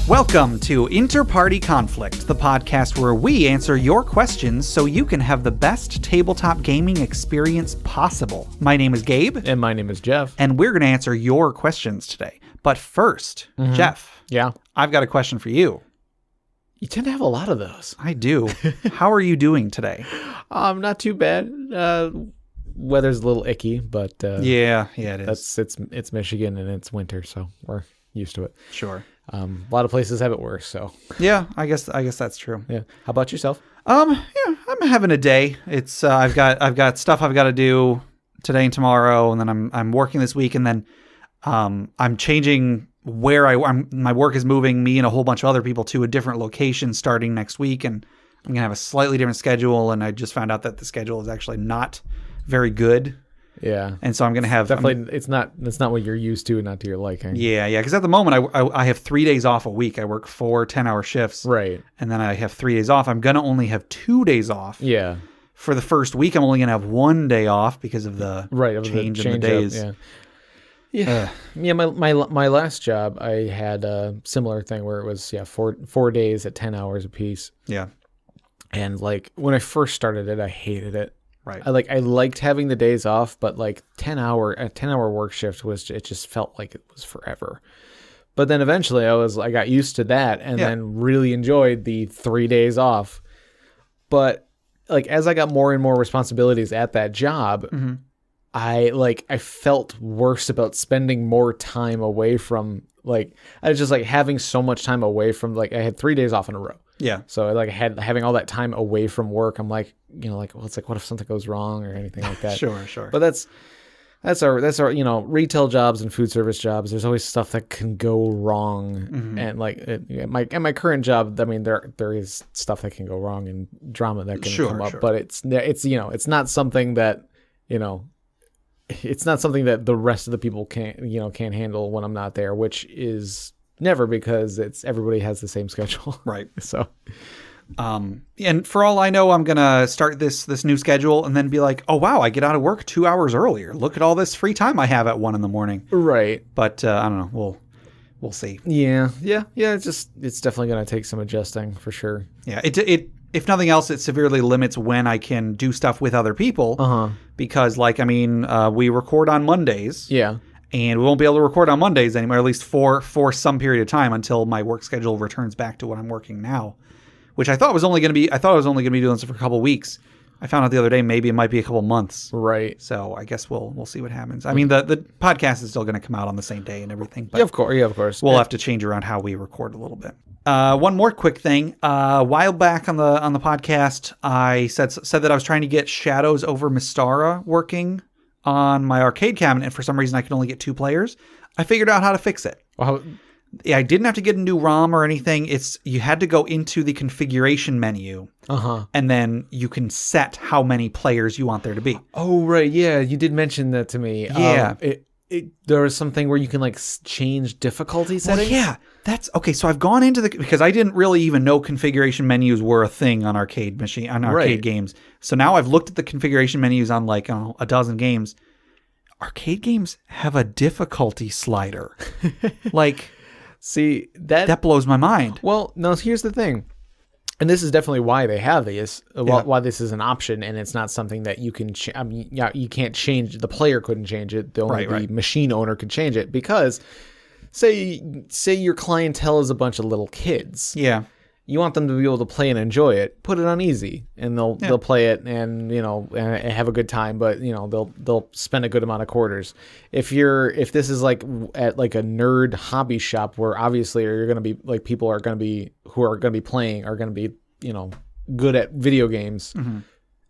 Welcome to InterPartyConflict, the podcast where we answer your questions so you can have the best tabletop gaming experience possible. My name is Gabe. And my name is Jeff. And we're going to answer your questions today. But first, Jeff. Yeah. I've got a question for you. You tend to have a lot of those. I do. How are you doing today? Not too bad. Weather's a little icky, but yeah, it is. It's Michigan and it's winter, so we're used to it. Sure. A lot of places have it worse, so. Yeah, I guess that's true. Yeah. How about yourself? Yeah, I'm having a day. It's I've got stuff I've got to do today and tomorrow, and then I'm working this week, and then I'm changing where my work is moving me and a whole bunch of other people to a different location starting next week, and I'm gonna have a slightly different schedule. And I just found out that the schedule is actually not very good. Yeah, and so I'm gonna have definitely it's not what you're used to, not to your liking. Yeah, because at the moment I have 3 days off a week. I work 4 10-hour shifts, right, and then I have 3 days off. I'm gonna only have 2 days off. Yeah, for the first week, I'm only gonna have 1 day off because of the change in the days. Up, yeah. Yeah. My last job, I had a similar thing where it was 4 days at 10 hours a piece. Yeah, and like when I first started it, I hated it. Right. I liked having the days off, but like a 10-hour work shift it just felt like it was forever. But then eventually I got used to that and then really enjoyed the 3 days off. But like as I got more and more responsibilities at that job, I felt worse about spending more time away from I was just like having so much time away from I had 3 days off in a row. Yeah. So having all that time away from work, I'm like, well, it's like, what if something goes wrong or anything like that? Sure. But that's our retail jobs and food service jobs. There's always stuff that can go wrong, and my current job, I mean, there is stuff that can go wrong and drama that can come up, but it's not something that it's not something that the rest of the people can't handle when I'm not there, which is never, because everybody has the same schedule. Right. So, and for all I know, I'm going to start this new schedule and then be like, oh, wow, I get out of work 2 hours earlier. Look at all this free time I have at 1 a.m. Right. But I don't know. We'll see. Yeah. It's definitely going to take some adjusting for sure. Yeah. It if nothing else, it severely limits when I can do stuff with other people. Because we record on Mondays. Yeah. And we won't be able to record on Mondays anymore, at least for some period of time, until my work schedule returns back to what I'm working now, which I thought I was only going to be doing this for a couple of weeks. I found out the other day maybe it might be a couple of months. Right. So I guess we'll see what happens. I mean, the podcast is still going to come out on the same day and everything. But yeah, of course. We'll have to change around how we record a little bit. One more quick thing. A while back on the podcast, I said that I was trying to get Shadows over Mystara working on my arcade cabinet, and for some reason I could only get 2 players. I figured out how to fix it. I didn't have to get a new ROM or anything. You had to go into the configuration menu, and then you can set how many players you want there to be. Oh, right. Yeah, you did mention that to me. Yeah. There was something where you can change difficulty settings. Well, yeah, that's okay. So I've gone into because I didn't really even know configuration menus were a thing on arcade games. So now I've looked at the configuration menus on a dozen games. Arcade games have a difficulty slider. See, that blows my mind. Well, no, here's the thing. And this is definitely why they have this, why this is an option, and it's not something that you can you can't change. The player couldn't change it. The machine owner could change it, because say your clientele is a bunch of little kids. Yeah. You want them to be able to play and enjoy it. Put it on easy, and they'll play it and and have a good time. But they'll spend a good amount of quarters. If this is at a nerd hobby shop where obviously you're going to be people who are going to be playing are going to be good at video games.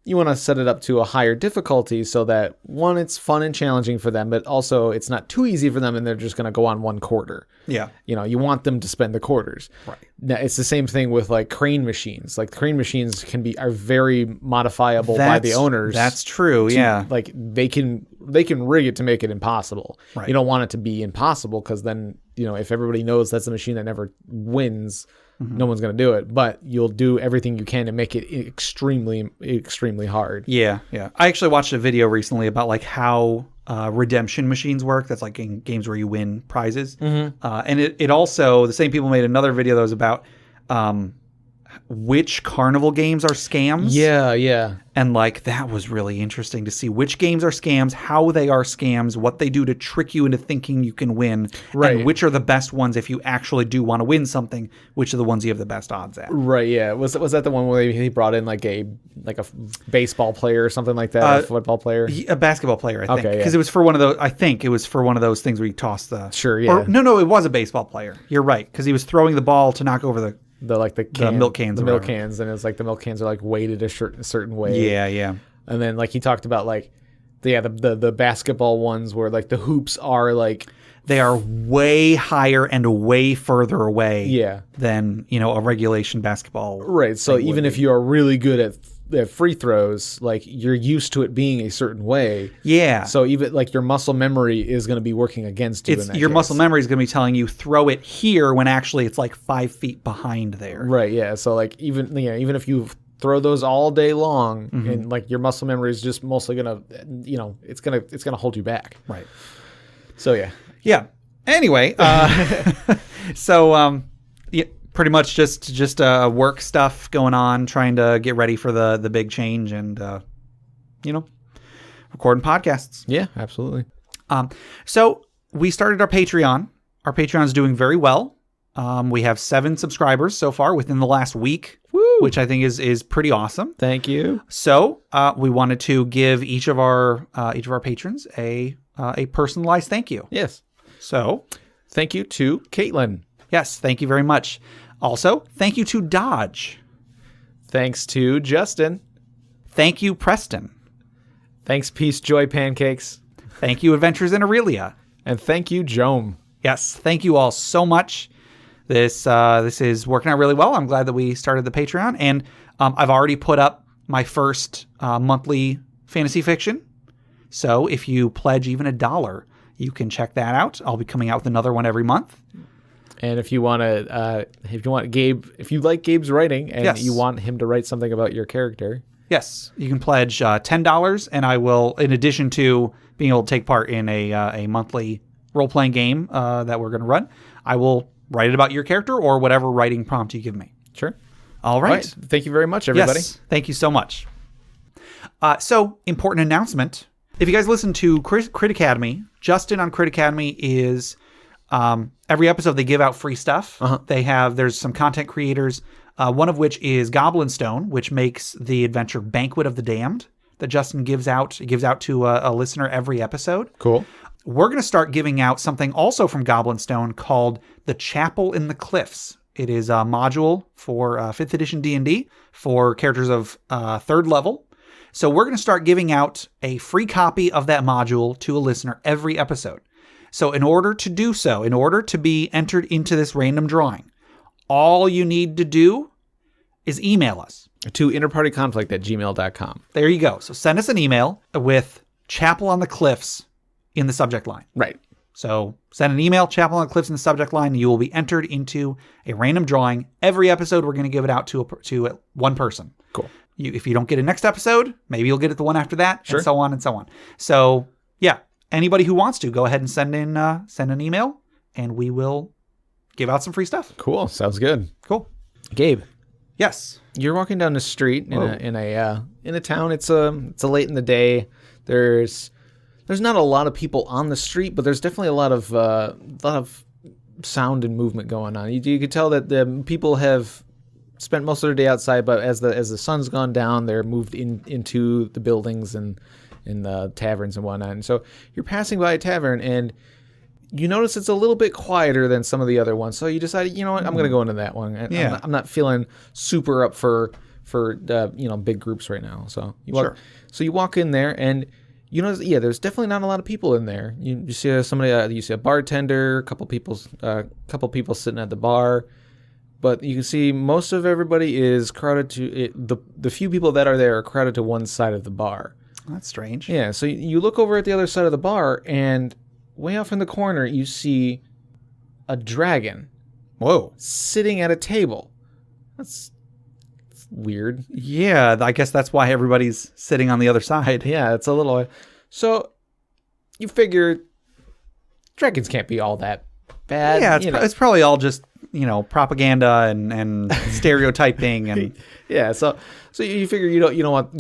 You want to set it up to a higher difficulty so that, one, it's fun and challenging for them, but also it's not too easy for them and they're just going to go on 1 quarter. Yeah. You want them to spend the quarters. Right. Now, it's the same thing with crane machines. Crane machines are very modifiable by the owners. That's true. Yeah. They can rig it to make it impossible. Right. You don't want it to be impossible, because then, if everybody knows that's a machine that never wins, no one's going to do it, but you'll do everything you can to make it extremely, extremely hard. Yeah. I actually watched a video recently about how redemption machines work. That's like in games where you win prizes. And it also, the same people made another video that was about which carnival games are scams. Yeah. And like that was really interesting to see which games are scams, how they are scams, what they do to trick you into thinking you can win, and which are the best ones if you actually do want to win something, which are the ones you have the best odds at. Right, yeah. Was that the one where he brought in like a baseball player or something like that, a football player? A basketball player, I think. Because it was for one of those, I think it was for one of those things where you toss the... Sure, yeah. Or, no, it was a baseball player. You're right, because he was throwing the ball to knock over the milk cans. The milk cans, and it's like the milk cans are like weighted a certain way. Yeah. And then like he talked about like the basketball ones where like the hoops are like they are way higher and way further away than, a regulation basketball. Right. So even if you are really good at free throws, like you're used to it being a certain way. Yeah. So even like your muscle memory is going to be working against you. Your muscle memory is going to be telling you throw it here when actually it's like 5 feet behind there. Right. Yeah. So like even if you throw those all day long and like your muscle memory is just mostly going to, it's going to hold you back. Right. So yeah. Yeah. Anyway, so pretty much just work stuff going on, trying to get ready for the big change and recording podcasts. Yeah, absolutely. So we started our Patreon. Our Patreon is doing very well. We have 7 subscribers so far within the last week, which I think is pretty awesome. Thank you. So we wanted to give each of our patrons a personalized thank you. Yes. So thank you to Caitlin. Yes, thank you very much. Also, thank you to Dodge. Thanks to Justin. Thank you, Preston. Thanks, Peace Joy Pancakes. Thank you, Adventures in Aurelia. And thank you, Jome. Yes, thank you all so much. This is working out really well. I'm glad that we started the Patreon, and I've already put up my first monthly fantasy fiction. So if you pledge even $1, you can check that out. I'll be coming out with another one every month. And if you want Gabe, if you like Gabe's writing and you want him to write something about your character, yes, you can pledge $10, and I will, in addition to being able to take part in a monthly role-playing game that we're going to run, I will write it about your character or whatever writing prompt you give me. Sure. All right. Thank you very much, everybody. Yes, thank you so much. So, important announcement. If you guys listen to Crit Academy, Justin on Crit Academy is... every episode they give out free stuff. There's some content creators, one of which is Goblin Stone, which makes the adventure Banquet of the Damned that Justin gives out to a listener every episode. Cool. We're going to start giving out something also from Goblin Stone called The Chapel in the Cliffs. It is a module for 5th edition D&D for characters of 3rd level. So we're going to start giving out a free copy of that module to a listener every episode. So in order to do so, in order to be entered into this random drawing, all you need to do is email us. To InterPartyConflict@gmail.com. There you go. So send us an email with Chapel on the Cliffs in the subject line. Right. So send an email, Chapel on the Cliffs in the subject line, and you will be entered into a random drawing. Every episode, we're going to give it out to one person. Cool. If you don't get it next episode, maybe you'll get it the one after that, sure. And so on and so on. So yeah. Anybody who wants to, go ahead and send an email, and we will give out some free stuff. Cool. Sounds good. Cool. Gabe. Yes. You're walking down the street in a town. It's a late in the day. There's not a lot of people on the street, but there's definitely a lot of sound and movement going on. You could tell that the people have spent most of their day outside, but as the sun's gone down, they're moved into the buildings and in the taverns and whatnot. And so you're passing by a tavern and you notice it's a little bit quieter than some of the other ones. So you decided, you know what, I'm going to go into that one. Yeah. I'm not feeling super up for big groups right now. So you walk in there and you notice, there's definitely not a lot of people in there. You see somebody, you see a bartender, a couple people sitting at the bar. But you can see most of everybody is crowded the few people that are there are crowded to one side of the bar. That's strange. Yeah, so you look over at the other side of the bar, and way off in the corner, you see a dragon. Whoa. Sitting at a table. That's weird. Yeah, I guess that's why everybody's sitting on the other side. Yeah, it's a little... So you figure dragons can't be all that bad. Yeah, it's probably all just, propaganda and stereotyping and yeah. So you figure you don't want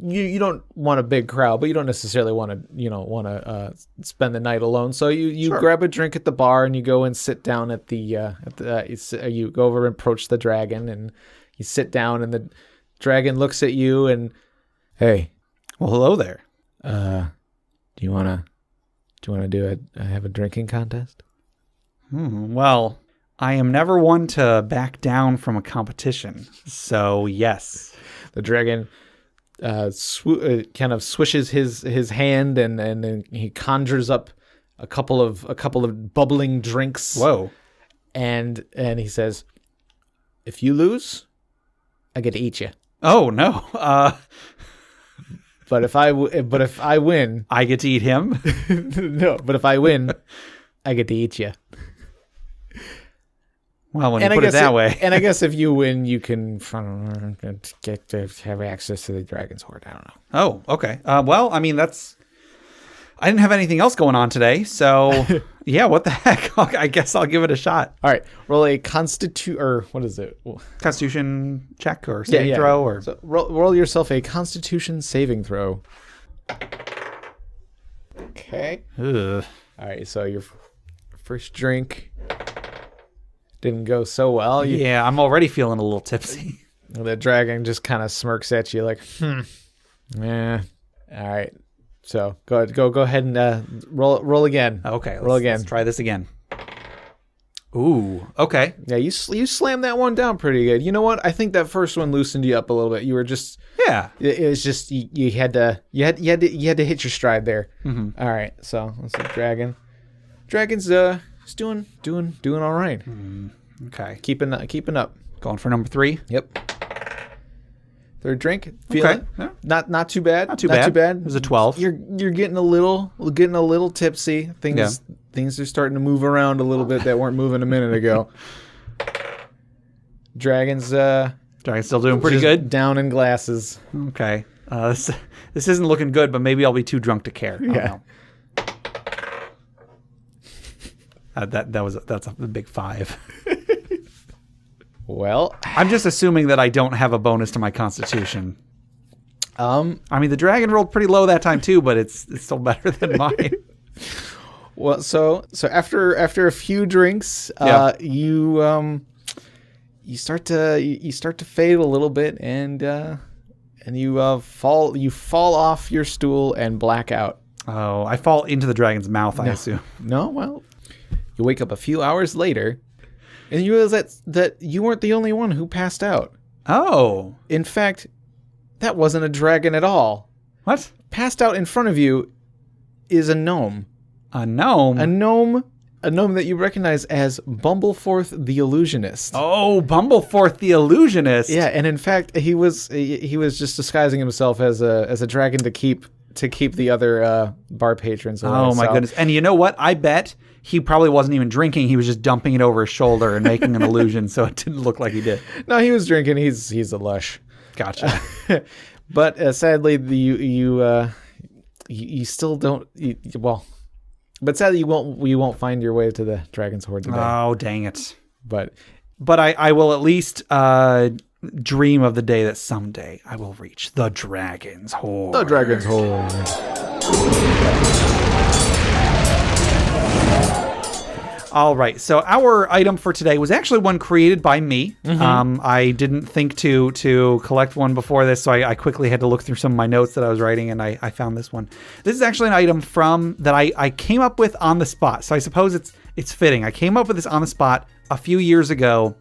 you don't want a big crowd, but you don't necessarily want to spend the night alone. So you Sure. grab a drink at the bar and you go and sit down at the you go over and approach the dragon and you sit down and the dragon looks at you and, hey, well, hello there. do you want to have a drinking contest? Well, I am never one to back down from a competition, so yes. The dragon kind of swishes his hand and then he conjures up a couple of bubbling drinks. Whoa. And he says, "If you lose, I get to eat you. Oh no. But if I win, I get to eat him. no. But if I win, I get to eat you." Well, when you put it that way. And I guess if you win, you can get to have access to the dragon's hoard. I don't know. Oh, okay. Well, I mean, I didn't have anything else going on today, so yeah, what the heck? I guess I'll give it a shot. All right. Roll a what is it? Constitution check or saving throw? Or so roll yourself a Constitution saving throw. Okay. Ugh. All right. So your first drink didn't go so well. Yeah, I'm already feeling a little tipsy. The dragon just kind of smirks at you like, yeah. All right. So go ahead and roll again. Okay, roll again. Let's try this again. Ooh, okay. Yeah, you slammed that one down pretty good. You know what? I think that first one loosened you up a little bit. You were just It was just you had to hit your stride there. Mm-hmm. All right. So let's see, dragon. Dragon's he's doing all right. Okay, Keeping up. going for number 3. Yep. Third drink. Feeling Yeah. Not too bad. Not too bad. It was a 12. You're getting a little tipsy. Things are starting to move around a little bit that weren't moving a minute ago. Dragon's still doing pretty good. Down in glasses. Okay. This isn't looking good, but maybe I'll be too drunk to care. I don't know. That's a big 5. Well, I'm just assuming that I don't have a bonus to my Constitution. I mean, the dragon rolled pretty low that time too, but it's still better than mine. Well, so after a few drinks, you start to fade a little bit, and you fall off your stool and black out. Oh, I fall into the dragon's mouth, I assume. No, well, you wake up a few hours later, and you realize that you weren't the only one who passed out. Oh. In fact, that wasn't a dragon at all. What? Passed out in front of you is a gnome. A gnome? A gnome that you recognize as Bumbleforth the Illusionist. Oh, Bumbleforth the Illusionist. Yeah, and in fact, he was just disguising himself as a dragon to keep the other bar patrons away. Oh my goodness. And you know what? I bet he probably wasn't even drinking. He was just dumping it over his shoulder and making an illusion so it didn't look like he did. No, he was drinking. He's a lush. Gotcha. But sadly, you still don't. But sadly, you won't find your way to the dragon's hoard today. Oh, dang it! But I will at least dream of the day that someday I will reach the dragon's hoard. The dragon's hoard. All right, so our item for today was actually one created by me. Mm-hmm. I didn't think to collect one before this, so I quickly had to look through some of my notes that I was writing, and I found this one. This is actually an item that I came up with on the spot, so I suppose it's fitting. I came up with this on the spot a few years ago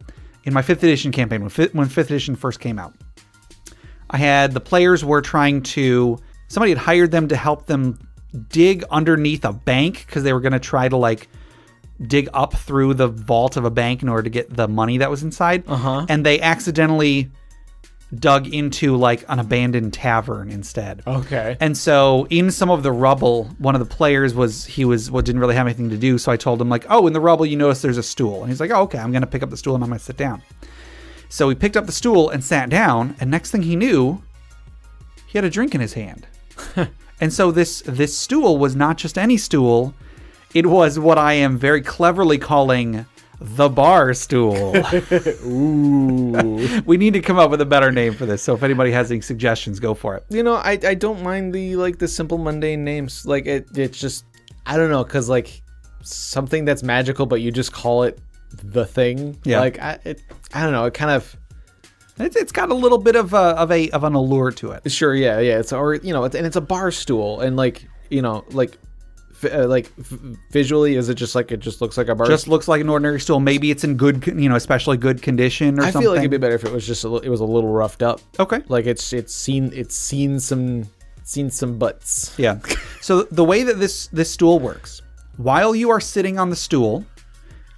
in my 5th edition campaign, when 5th edition first came out. The players were somebody had hired them to help them dig underneath a bank because they were going to try to dig up through the vault of a bank in order to get the money that was inside. Uh-huh. And they accidentally dug into an abandoned tavern instead. Okay. And so in some of the rubble, one of the players didn't really have anything to do. So I told him in the rubble, you notice there's a stool. And he's like, oh, okay, I'm going to pick up the stool and I'm going to sit down. So he picked up the stool and sat down. And next thing he knew, he had a drink in his hand. And so this stool was not just any stool. It was what I am very cleverly calling the bar stool. Ooh. We need to come up with a better name for this. So if anybody has any suggestions, go for it. You know, I don't mind the simple mundane names. Like it's just, I don't know, because like something that's magical, but you just call it the thing. Yeah. Like I don't know. It kind of. It's got a little bit of an allure to it. Sure. Yeah. Yeah. It's it's a bar stool, and visually, is it just like it just looks like a bar? Just looks like an ordinary stool. Maybe it's in good, especially good condition or something. I feel like it'd be better if it was just it was a little roughed up. Okay. Like it's seen some butts. Yeah. So the way that this stool works, while you are sitting on the stool,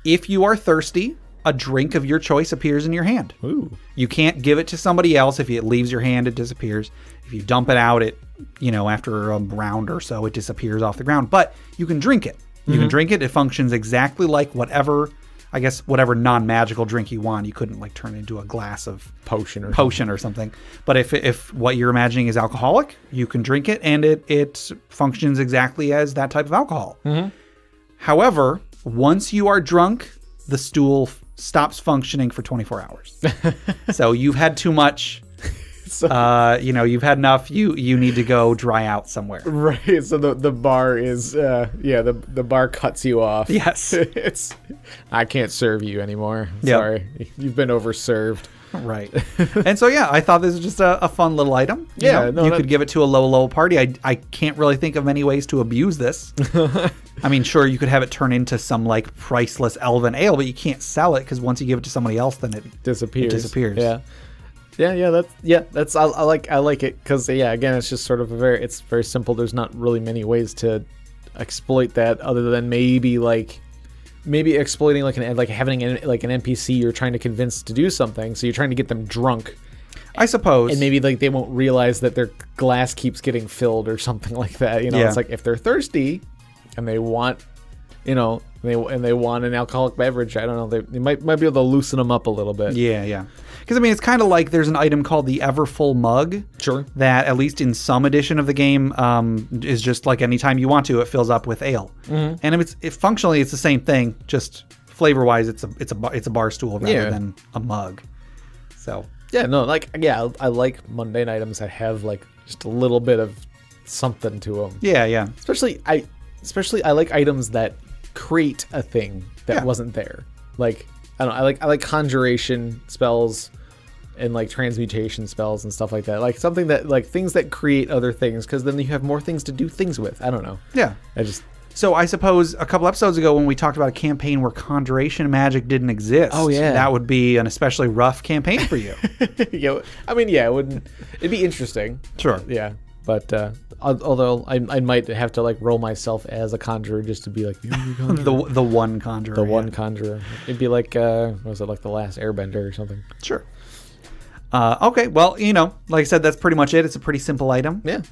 if you are thirsty, a drink of your choice appears in your hand. Ooh. You can't give it to somebody else. If it leaves your hand, it disappears. If you dump it out, it, after a round or so, it disappears off the ground. But you can drink it. You can drink it. It functions exactly like whatever non-magical drink you want. You couldn't like turn it into a glass of potion or something. But if what you're imagining is alcoholic, you can drink it, and it functions exactly as that type of alcohol. Mm-hmm. However, once you are drunk, the stool stops functioning for 24 hours. So you've had too much. You've had enough. You need to go dry out somewhere. Right. So the bar is the bar cuts you off. Yes. I can't serve you anymore. Sorry. You've been overserved. Right. And so I thought this was just a fun little item. You could give it to a low party. I can't really think of many ways to abuse this. I mean, sure, you could have it turn into some like priceless elven ale, but you can't sell it because once you give it to somebody else, then it disappears. Yeah. That's I like it because again, it's just sort of it's very simple. There's not really many ways to exploit that other than maybe exploiting having an NPC you're trying to convince to do something. So you're trying to get them drunk, I suppose, and maybe they won't realize that their glass keeps getting filled or something like that. It's like if they're thirsty and they want, they want an alcoholic beverage. I don't know. They might be able to loosen them up a little bit. Yeah. Because I mean, it's kind of like there's an item called the Ever Full Mug. Sure. That at least in some edition of the game is just like anytime you want to, it fills up with ale. Mm-hmm. And functionally it's the same thing, just flavor wise, it's a bar stool rather than a mug. So I like mundane items that have like just a little bit of something to them. Yeah. Especially I like items that create a thing that wasn't there. Like I like conjuration spells and like transmutation spells and stuff like that. Like something that like things that create other things, because then you have more things to do things with. I don't know. Yeah. So I suppose a couple episodes ago when we talked about a campaign where conjuration magic didn't exist, that would be an especially rough campaign for you. It wouldn't. It'd be interesting. Sure. Yeah. But although I might have to like roll myself as a conjurer just to be like the one conjurer. The one conjurer. It'd be like what was it, like The Last Airbender or something? Sure. Okay. Well, like I said, that's pretty much it. It's a pretty simple item. Yeah.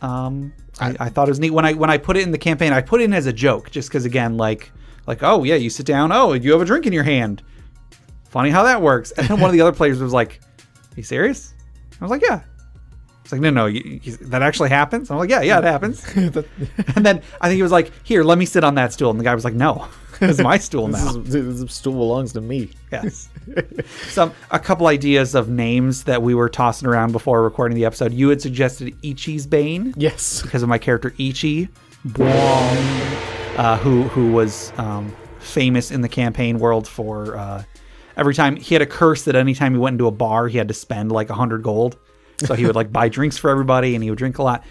I thought it was neat when I put it in the campaign. I put it in as a joke, just because again, like oh yeah, you sit down. Oh, you have a drink in your hand. Funny how that works. And then one of the other players was like, "Are you serious?" I was like, "Yeah." It's like, no, that actually happens? I'm like, yeah, it happens. And then I think he was like, here, let me sit on that stool. And the guy was like, no, it's my stool now. This stool belongs to me. Yes. A couple ideas of names that we were tossing around before recording the episode. You had suggested Ichi's Bane. Yes. Because of my character Ichi, who was famous in the campaign world for every time he had a curse that anytime he went into a bar, he had to spend like 100 gold. So he would like buy drinks for everybody, and he would drink a lot.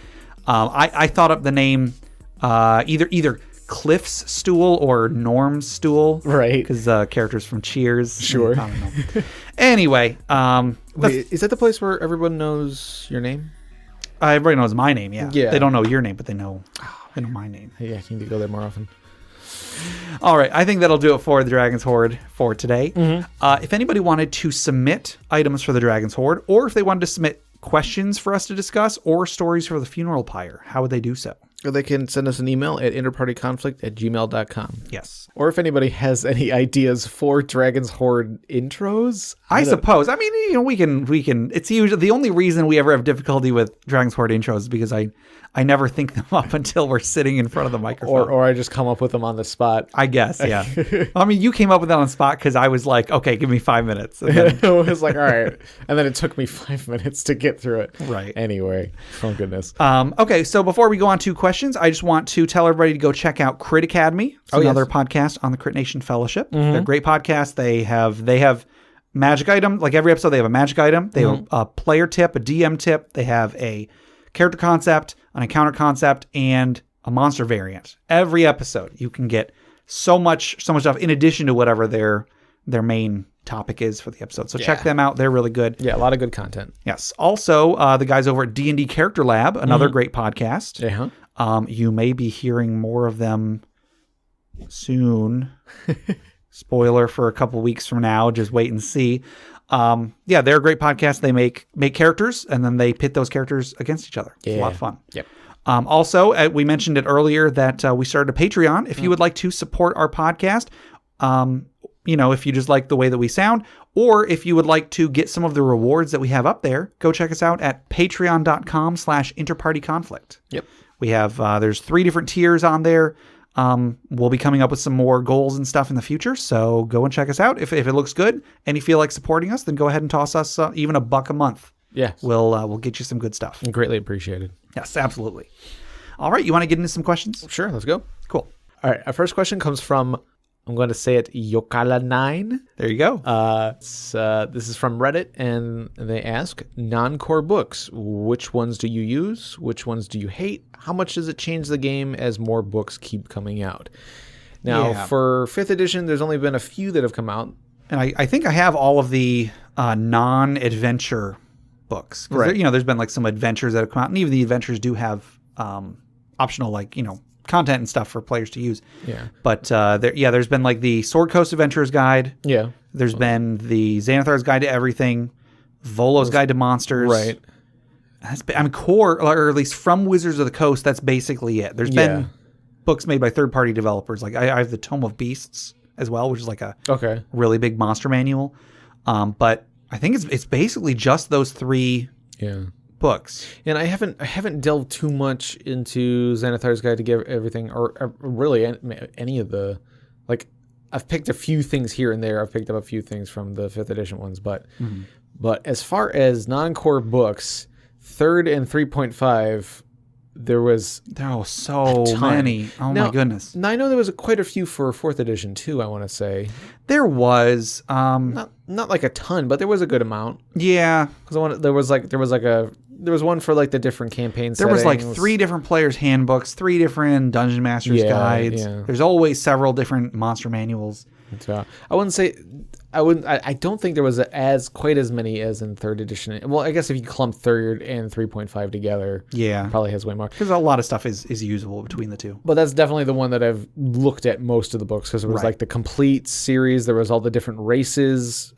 I thought up the name either Cliff's Stool or Norm's Stool, right? Because characters from Cheers. Sure. I don't know. Anyway, wait, is that the place where everyone knows your name? Everybody knows my name. Yeah. They don't know your name, but they know my name. Yeah, I need to go there more often. All right, I think that'll do it for the Dragon's Hoard for today. Mm-hmm. If anybody wanted to submit items for the Dragon's Hoard, or if they wanted to submit questions for us to discuss, or stories for the funeral pyre, how would they do so? Or they can send us an email at interpartyconflict@gmail.com. Yes. Or if anybody has any ideas for Dragon's Horde intros, I suppose. I mean, we can. It's usually the only reason we ever have difficulty with Dragon's Horde intros is because I never think them up until we're sitting in front of the microphone. Or I just come up with them on the spot. I guess, yeah. I mean, you came up with that on the spot because I was like, okay, give me 5 minutes. And then... it was like, all right. And then it took me 5 minutes to get through it. Right. Anyway, oh goodness. Okay, so before we go on to questions, I just want to tell everybody to go check out Crit Academy. It's another podcast on the Crit Nation Fellowship. Mm-hmm. They're a great podcast. They have magic item. Like every episode, they have a magic item. They have a player tip, a DM tip. They have a character concept, an encounter concept, and a monster variant. Every episode, you can get so much stuff in addition to whatever their main topic is for the episode. So check them out. They're really good. Yeah, a lot of good content. Yes. Also, the guys over at D&D Character Lab, another great podcast. Yeah. You may be hearing more of them soon. Spoiler for a couple weeks from now. Just wait and see. They're a great podcast. They make characters and then they pit those characters against each other. It's a lot of fun. Yep. Also, we mentioned it earlier that we started a Patreon. If you would like to support our podcast, if you just like the way that we sound, or if you would like to get some of the rewards that we have up there, go check us out at patreon.com/InterPartyConflict. Yep. We have, there's 3 different tiers on there. We'll be coming up with some more goals and stuff in the future. So go and check us out. If it looks good and you feel like supporting us, then go ahead and toss us even $1 a month. Yeah. We'll get you some good stuff. Greatly appreciated. Yes, absolutely. All right. You want to get into some questions? Sure. Let's go. Cool. All right. Our first question comes from, I'm going to say it, Yokala9. There you go. This is from Reddit, and they ask, non-core books, which ones do you use? Which ones do you hate? How much does it change the game as more books keep coming out? Now, for 5th edition, there's only been a few that have come out. And I think I have all of the non-adventure books. Right. There's been like some adventures that have come out, and even the adventures do have optional, content and stuff for players to use. Yeah. But there's been like the Sword Coast Adventurer's Guide. Yeah. There's been the Xanathar's Guide to Everything, Volo's Guide to Monsters. Right. Core, or at least from Wizards of the Coast, that's basically it. There's been books made by third-party developers. Like I have the Tome of Beasts as well, which is like a really big monster manual. But I think it's basically just those 3 books. And I haven't delved too much into Xanathar's Guide to Give Everything, or really any of the, like, I've picked a few things here and there. I've picked up a few things from the 5th edition ones, but as far as non-core books, 3rd and 3.5, there was so many. Oh my goodness! Now I know there was quite a few for 4th edition too. I want to say there was not like a ton, but there was a good amount. Yeah, because there was one for like the different campaign settings. There was like 3 different players' handbooks, 3 different Dungeon Masters guides. Yeah. There's always several different monster manuals. I don't think there was quite as many as in 3rd edition. Well, I guess if you clump 3rd and 3.5 together, probably has way more. Because a lot of stuff is usable between the 2. But that's definitely the one that I've looked at most of the books, because it was like the complete series. There was all the different races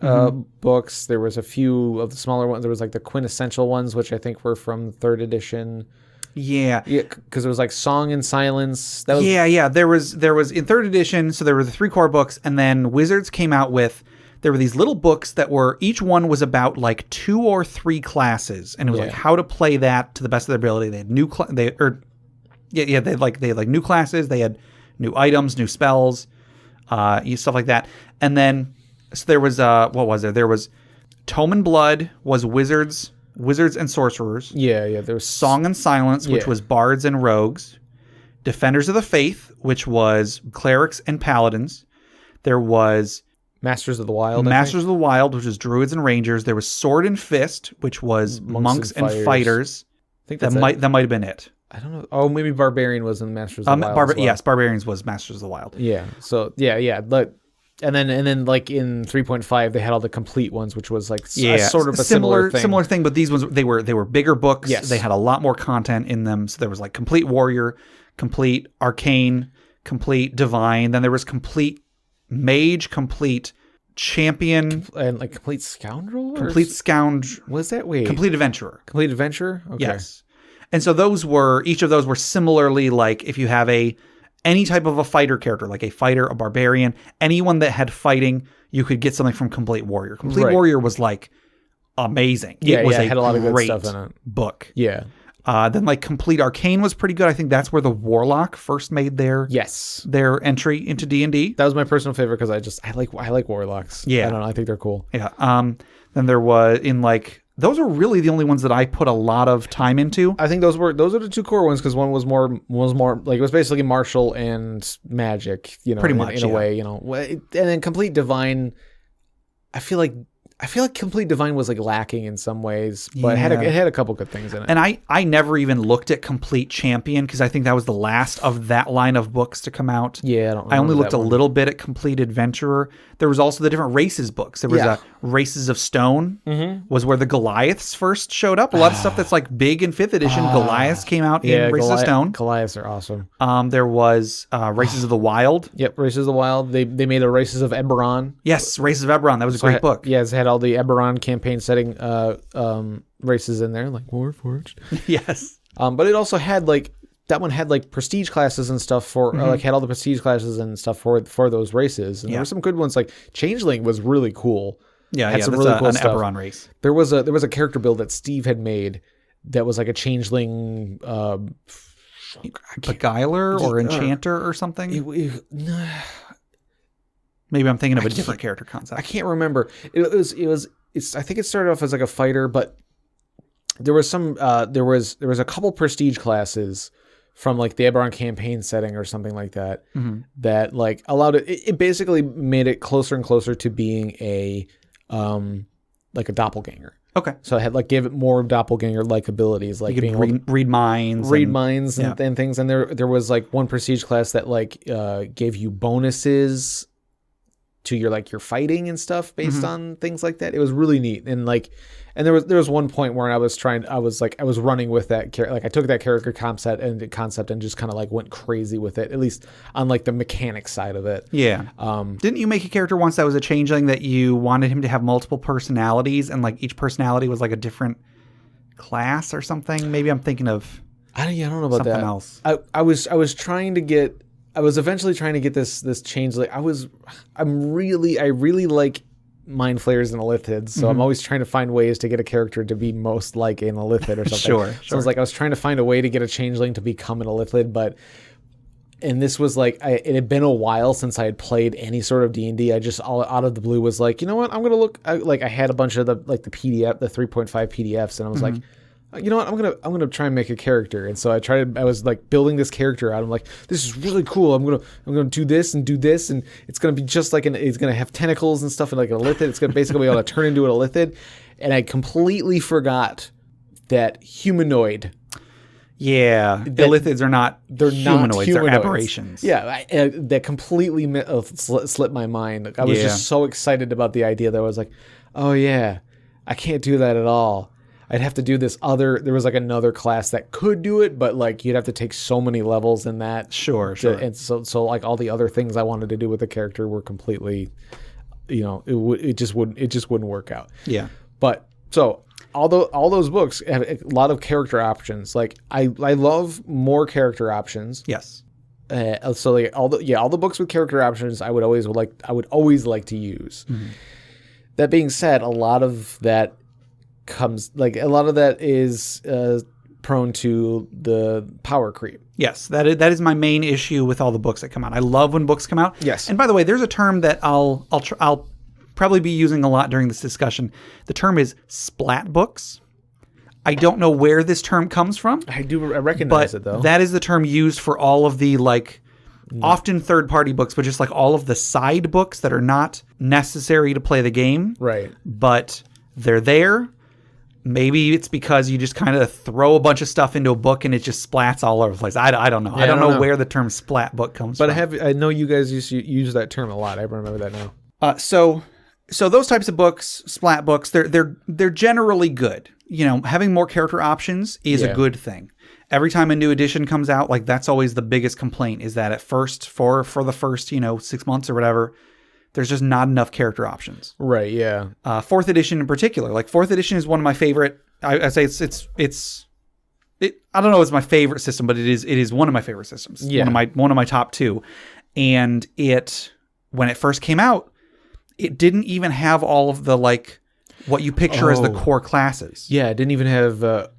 books. There was a few of the smaller ones. There was like the quintessential ones, which I think were from 3rd edition. Yeah, because it was like Song and Silence. There was in 3rd edition. So there were the 3 core books, and then Wizards came out with. There were these little books that were, each one was about like 2 or 3 classes, and it was like how to play that to the best of their ability. They had they had new classes, they had new items, new spells, stuff like that. And then so there was what was there? There was Tome and Blood was Wizards and Sorcerers. Yeah, there was Song and Silence, which was Bards and Rogues. Defenders of the Faith, which was Clerics and Paladins. There was Masters of the Wild, which was Druids and Rangers. There was Sword and Fist, which was Monks and Fighters. I think that might have been it. I don't know. Oh, maybe Barbarian was in Masters of the Wild. Yes, Barbarians was Masters of the Wild. Yeah. So But and then like in 3.5 they had all the complete ones, which was like sort of a similar thing. But these ones they were bigger books. Yes. They had a lot more content in them. So there was like complete Warrior, complete Arcane, complete Divine. Then there was complete Mage, complete Champion, and like complete Scoundrel. Complete Scoundrel. Was that Complete Adventurer. Complete Adventurer. Okay. Yes. And so each of those were similarly like if you have any type of a fighter character, like a fighter, a barbarian, anyone that had fighting, you could get something from Complete Warrior. Complete Warrior was like amazing. Yeah, it had a lot of good stuff in it. Book. Yeah. Then like Complete Arcane was pretty good. I think that's where the Warlock first made their entry into D&D. That was my personal favorite because I like Warlocks. Yeah. I don't know. I think they're cool. Yeah. Then there was those are really the only ones that I put a lot of time into. I think those are the two core ones because one was more like it was basically martial and magic, pretty much in a way, and then Complete Divine. I feel like Complete Divine was like lacking in some ways, but it had a couple good things in it. And I never even looked at Complete Champion because I think that was the last of that line of books to come out. Yeah, I only looked a little bit at Complete Adventurer. There was also the different races books. There was Races of Stone was where the Goliaths first showed up. A lot of stuff that's like big in 5th edition. Goliaths came out in Races of Stone. Goliaths are awesome. There was Races of the Wild. Yep, Races of the Wild. They made a Races of Eberron. Yes, Races of Eberron. That was a great book. Yeah, it had all the Eberron campaign setting races in there, like Warforged. Yes. But it also had that one had like prestige classes and stuff for had all the prestige classes and stuff for those races. And there were some good ones. Like Changeling was really cool. Yeah, had some really cool stuff. Eberron race. There was a character build that Steve had made that was like a Changeling Beguiler or Enchanter or something. Maybe I'm thinking of a different character concept. I can't remember. I think it started off as like a fighter, but there was there was a couple prestige classes from like the Eberron campaign setting or something like that that like allowed it basically made it closer and closer to being a like a doppelganger. Okay. So it had gave it more doppelganger like abilities, like being able to read minds and things. And there was like one prestige class that gave you bonuses to your fighting and stuff based on things like that. It was really neat. And there was one point where I was running with that I took that character concept and just kind of went crazy with it, at least on the mechanic side of it. Yeah. Didn't you make a character once that was a changeling that you wanted him to have multiple personalities and each personality was a different class or something? Maybe I'm thinking of I don't know about something that. Else. I was eventually trying to get this changeling. I really like Mind Flayers and Illithids, so I'm always trying to find ways to get a character to be most like an Illithid or something. Sure. So I was trying to find a way to get a changeling to become an Illithid, and this was it had been a while since I had played any sort of D&D. I just all out of the blue was you know what, I'm gonna look. I had a bunch of the PDF, the 3.5 PDFs, and I was you know what, I'm gonna try and make a character. And so I was building this character out. I'm this is really cool. I'm gonna do this, and it's gonna be just it's gonna have tentacles and stuff, and like an Illithid. It's gonna basically be able to turn into an Illithid. And I completely forgot that humanoid. Yeah, Illithids are not. They're humanoids. They're aberrations. Yeah, that completely slipped my mind. I was just so excited about the idea that I was oh yeah, I can't do that at all. I'd have to do this there was another class that could do it, but you'd have to take so many levels in that. Sure. And so all the other things I wanted to do with the character were completely, it just wouldn't work out. Yeah. But so all those books have a lot of character options. I love more character options. Yes. So all the books with character options I would always like to use. Mm-hmm. That being said, a lot of that is prone to the power creep. Yes, that is my main issue with all the books that come out. I love when books come out. Yes. And by the way, there's a term that I'll probably be using a lot during this discussion. The term is Splatbooks. I don't know where this term comes from. I recognize it though. That is the term used for all of the often third-party books, but just all of the side books that are not necessary to play the game. Right. But they're there. Maybe it's because you just kind of throw a bunch of stuff into a book and it just splats all over the place. I don't know. Yeah, I don't know where the term splat book comes from. But I know you guys use that term a lot. I remember that now. So those types of books, splat books, they're generally good. Having more character options is a good thing. Every time a new edition comes out, that's always the biggest complaint is that at first, for the first 6 months or whatever, there's just not enough character options. Right, yeah. 4th edition in particular. 4th edition is one of my favorite. I say it's I don't know if it's my favorite system, but it is one of my favorite systems. Yeah. One of my top 2. And when it first came out, it didn't even have all of the like what you picture as the core classes. Yeah, it didn't even have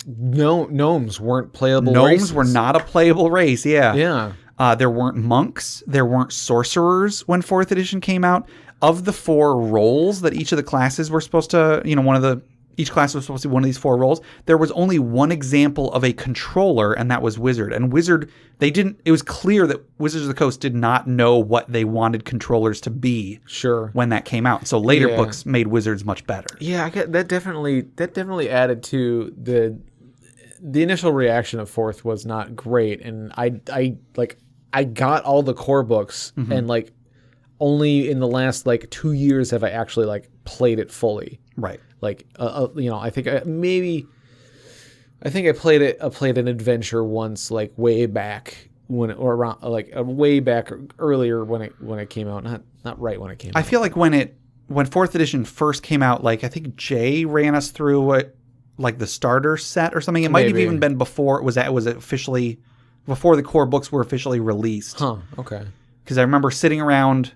gnomes weren't playable. Gnomes were not a playable race. Yeah. Yeah. There weren't monks. There weren't sorcerers when 4th edition came out. Of the 4 roles that each of the classes were supposed to, each class was supposed to be one of these 4 roles. There was only one example of a controller, and that was Wizard. And Wizard, it was clear that Wizards of the Coast did not know what they wanted controllers to be. Sure. When that came out. So later books made Wizards much better. Yeah, that definitely added to the initial reaction of 4th was not great. And I got all the core books and like only in the last like 2 years have I actually like played it fully. Right. Like, I think I played an adventure once, like way back way back earlier when it came out, not right when it came out. I feel like when 4th edition first came out, like I think Jay ran us through like the starter set or something. It might have even been before it was officially, before the core books were officially released. Huh. Okay. Because I remember sitting around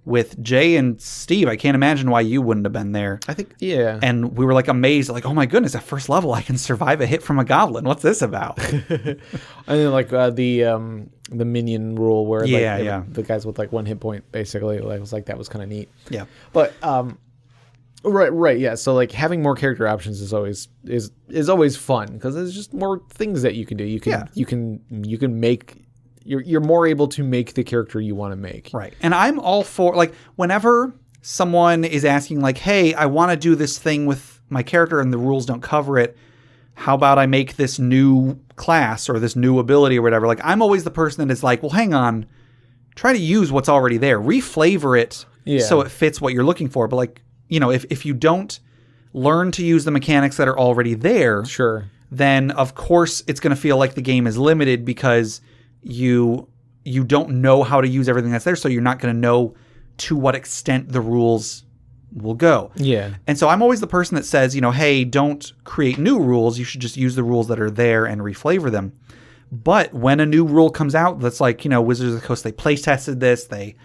with Jay and Steve. I can't imagine why you wouldn't have been there. I think, yeah. And we were like amazed, like, oh my goodness, at first level, I can survive a hit from a goblin. What's this about? And then like the minion rule where the guys with like 1 hit point, basically, like, I was like, that was kind of neat. Yeah. But, right. Yeah. So like having more character options is always fun because there's just more things that you can do. You can make, you're more able to make the character you want to make. Right. And I'm all for, like, whenever someone is asking, like, hey, I want to do this thing with my character and the rules don't cover it, how about I make this new class or this new ability or whatever? Like, I'm always the person that is like, well, hang on, try to use what's already there. Reflavor it so it fits what you're looking for. But, like, if you don't learn to use the mechanics that are already there, sure, then, of course, it's going to feel like the game is limited because you don't know how to use everything that's there, so you're not going to know to what extent the rules will go. Yeah. And so I'm always the person that says, hey, don't create new rules. You should just use the rules that are there and reflavor them. But when a new rule comes out that's like, Wizards of the Coast, they play tested this, they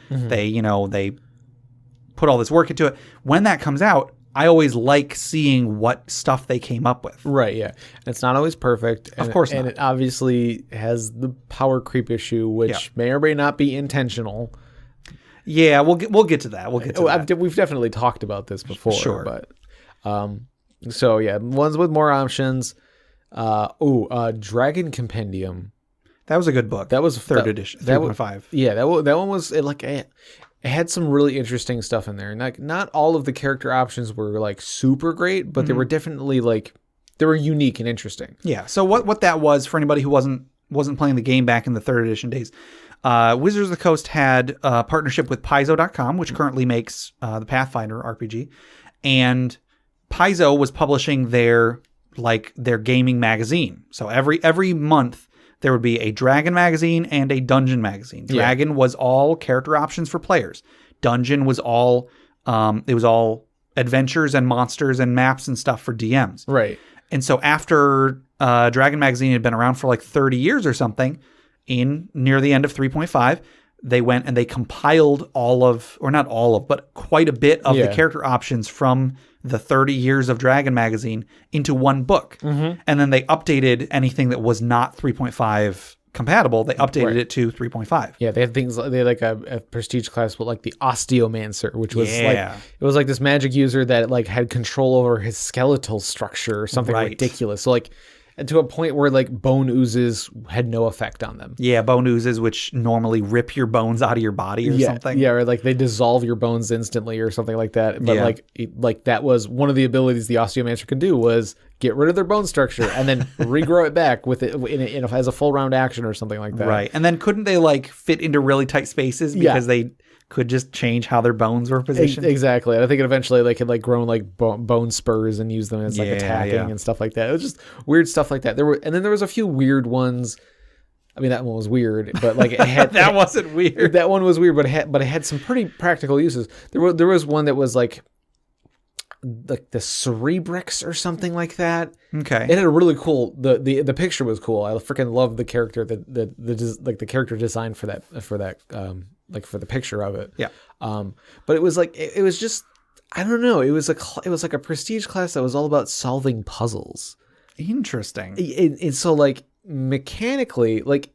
put all this work into it. When that comes out, I always like seeing what stuff they came up with. Right, yeah. And it's not always perfect. Of course not. And it obviously has the power creep issue, which may or may not be intentional. Yeah, we'll get to that. We've definitely talked about this before. Sure. But, so yeah, ones with more options. Dragon Compendium. That was a good book. That was 3rd edition, 3.5. Yeah, that one was it had some really interesting stuff in there. Like, not all of the character options were like super great, but they were definitely like, they were unique and interesting. Yeah. So what that was, for anybody who wasn't playing the game back in the 3rd edition days, Wizards of the Coast had a partnership with Paizo.com, which currently makes the Pathfinder RPG, and Paizo was publishing their gaming magazine. So every month there would be a Dragon magazine and a Dungeon magazine. Dragon was all character options for players. Dungeon was all adventures and monsters and maps and stuff for DMs. Right. And so after Dragon magazine had been around for like 30 years or something, near the end of 3.5, they went and they compiled but quite a bit of the character options from the 30 years of Dragon magazine into one book. Mm-hmm. And then they updated anything that was not 3.5 compatible. They updated it to 3.5. Yeah, they had things, they had like a prestige class with like the Osteomancer, which was it was like this magic user that like had control over his skeletal structure or something ridiculous. So like, to a point where like bone oozes had no effect on them. Yeah, bone oozes, which normally rip your bones out of your body or something. Yeah, or like they dissolve your bones instantly or something like that. But like that was one of the abilities the Osteomancer could do, was get rid of their bone structure and then regrow it back with it as a full round action or something like that. Right. And then couldn't they like fit into really tight spaces because they could just change how their bones were positioned? Exactly. And I think eventually they could like grow like bone spurs and use them as like attacking and stuff like that. It was just weird stuff like that. And then there was a few weird ones. I mean, that one was weird, but like it had that wasn't weird. That one was weird, but it had some pretty practical uses. There was one that was like like the Cerebrix or something like that. Okay. It had a really cool, the picture was cool. I freaking loved the character, the character design for that, like for the picture of it. Yeah. But it was like, it was just, I don't know. It was like a prestige class that was all about solving puzzles. Interesting. And so like mechanically, like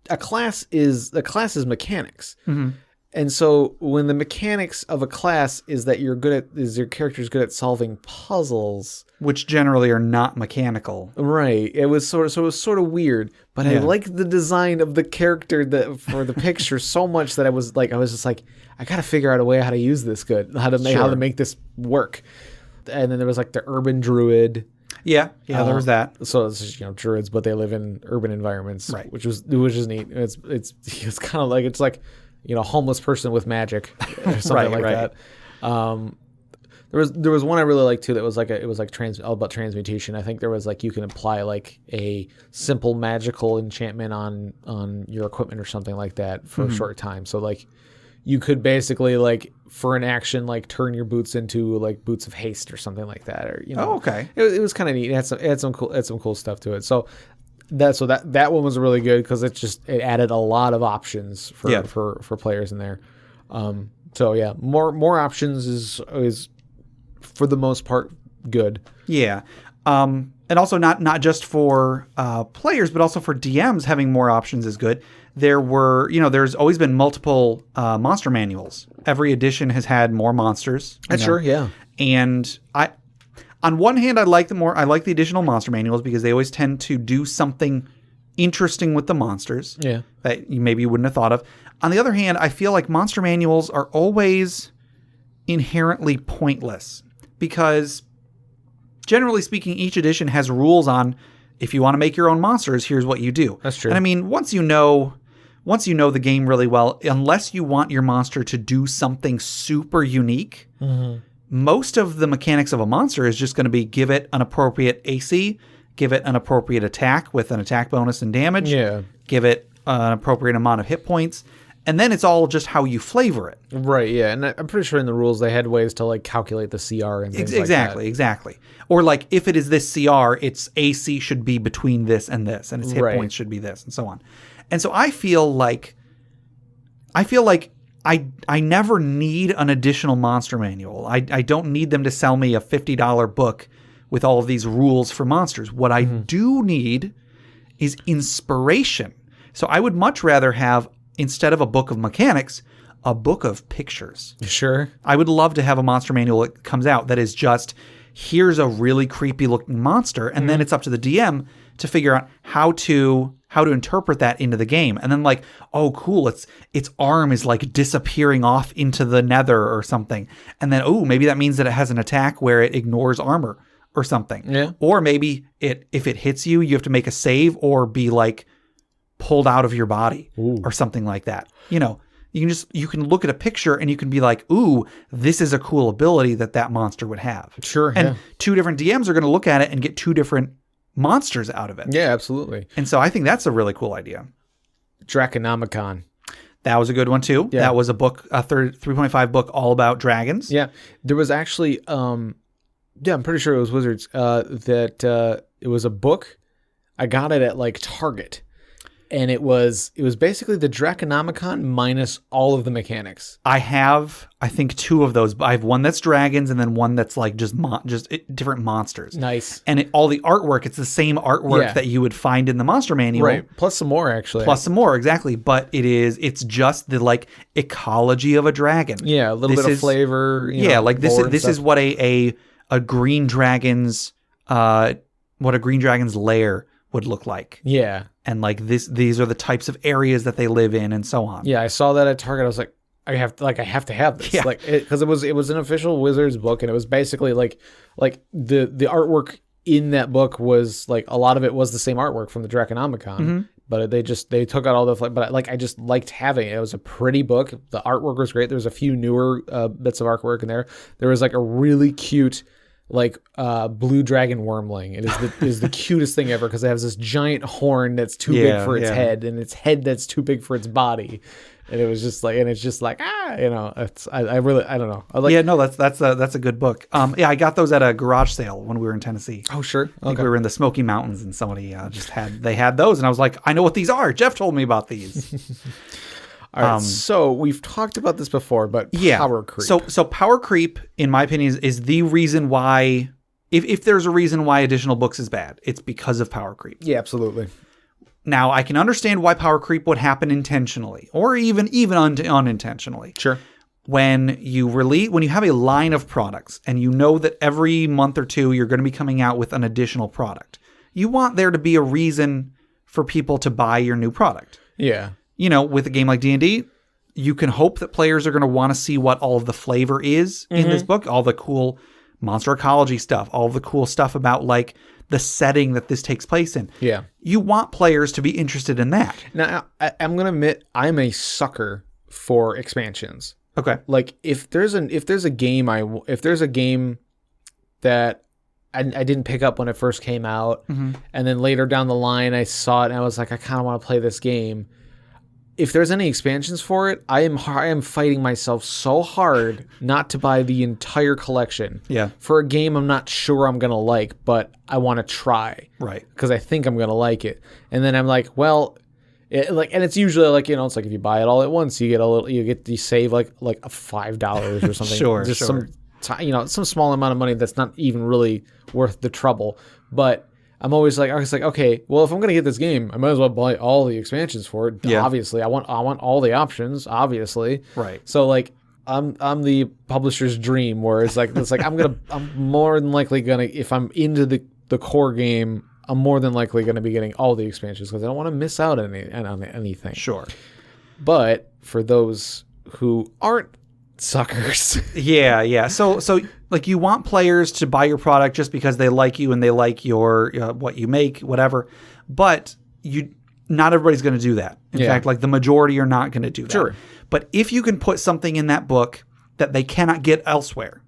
a class is mechanics. Mm-hmm. And so when the mechanics of a class is that your character's good at solving puzzles, which generally are not mechanical. Right. It was sort of weird, but I liked the design of the character for the picture so much that I was just like, I got to figure out a way how to use this how to make this work. And then there was like the urban druid. Yeah, there was that. So it's just, druids, but they live in urban environments, right? Which is neat. It's kind of like, it's like, homeless person with magic or something like that. There was one I really liked too that was like all about transmutation. I think there was like you can apply like a simple magical enchantment on your equipment or something like that for a short time. So like you could basically like for an action like turn your boots into like boots of haste or something like that, or Oh, okay. It was kind of neat. It had some cool stuff to it. So that one was really good because it added a lot of options for players in there. So yeah, more options is for the most part good. Yeah. And also not just for players, but also for DMs, having more options is good. There's always been multiple monster manuals. Every edition has had more monsters. Sure, yeah. And on one hand, I like the additional monster manuals because they always tend to do something interesting with the monsters that you maybe wouldn't have thought of. On the other hand, I feel like monster manuals are always inherently pointless because generally speaking, each edition has rules on if you want to make your own monsters, here's what you do. That's true. And I mean, once you know the game really well, unless you want your monster to do something super unique, most of the mechanics of a monster is just going to be give it an appropriate AC, give it an appropriate attack with an attack bonus and damage, give it an appropriate amount of hit points, and then it's all just how you flavor it. Right, yeah. And I'm pretty sure in the rules they had ways to like calculate the CR and things like that. Exactly. Or like if it is this CR, its AC should be between this and this, and its hit points should be this, and so on. And so I feel like I never need an additional monster manual. I don't need them to sell me a $50 book with all of these rules for monsters. What I do need is inspiration. So I would much rather have, instead of a book of mechanics, a book of pictures. Sure. I would love to have a monster manual that comes out that is just, here's a really creepy looking monster, and then it's up to the DM to figure out how to interpret that into the game. And then like, oh cool, its arm is like disappearing off into the nether or something. And then, oh, maybe that means that it has an attack where it ignores armor or something. Yeah. Or maybe if it hits you, you have to make a save or be like pulled out of your body or something like that. You can look at a picture and you can be like, ooh, this is a cool ability that monster would have. Sure. And two different DMs are going to look at it and get two different monsters out of it. Yeah, absolutely. And so I think that's a really cool idea. Draconomicon. That was a good one too. Yeah. That was a book, a 3.5 book all about dragons. Yeah. There was actually, I'm pretty sure it was Wizards, that it was a book. I got it at like Target. And it was basically the Draconomicon minus all of the mechanics. I have, I think, two of those. I have one that's dragons and then one that's like just different monsters. Nice. And all the artwork, it's the same artwork that you would find in the monster manual. Right. Plus some more, actually. Exactly. But it's just the like ecology of a dragon. Yeah, a little bit of flavor. This is what a green dragon's lair would look like. Yeah. And like these are the types of areas that they live in and so on. Yeah, I saw that at Target. I was like, I have to have this. Yeah. Because it was an official Wizards book, and it was basically like the artwork in that book was like a lot of it was the same artwork from the Draconomicon. But they took out all the but I just liked having it. It was a pretty book. The artwork was great. There was a few newer bits of artwork in there. There was like a really cute blue dragon wormling. It is the cutest thing ever because it has this giant horn that's too big for its head, and its head that's too big for its body. And it was just like, and it's just like, it's, I really, I don't know. That's a good book. I got those at a garage sale when we were in Tennessee. Oh, sure. I think we were in the Smoky Mountains and somebody they had those. And I was like, I know what these are. Jeff told me about these. All right. So we've talked about this before, but power creep. So power creep, in my opinion, is the reason why, if there's a reason why additional books is bad, it's because of power creep. Yeah, absolutely. Now, I can understand why power creep would happen intentionally or even unintentionally. Sure. When you have a line of products and you know that every month or two you're going to be coming out with an additional product, you want there to be a reason for people to buy your new product. Yeah. With a game like D&D, you can hope that players are going to want to see what all of the flavor is in this book, all the cool monster ecology stuff, all the cool stuff about like the setting that this takes place in. Yeah. You want players to be interested in that. Now, I'm going to admit I'm a sucker for expansions. Okay. Like if there's a game that I didn't pick up when it first came out, and then later down the line I saw it and I was like, I kind of want to play this game. If there's any expansions for it, I am fighting myself so hard not to buy the entire collection. Yeah. For a game I'm not sure I'm gonna like, but I want to try. Right. Because I think I'm gonna like it, and then I'm like, well, and it's usually like it's like if you buy it all at once, you save like $5 or something. Sure. Some small amount of money that's not even really worth the trouble, but. I was like, okay, well, if I'm gonna get this game, I might as well buy all the expansions for it. Yeah. Obviously, I want all the options. Obviously, right. So like, I'm the publisher's dream, where it's like I'm more than likely gonna, if I'm into the core game, I'm more than likely gonna be getting all the expansions because I don't want to miss out on anything. Sure. But for those who aren't suckers, yeah. So like you want players to buy your product just because they like you and they like your what you make, whatever. But not everybody's going to do that. In fact, like the majority are not going to do that. Sure. But if you can put something in that book that they cannot get elsewhere,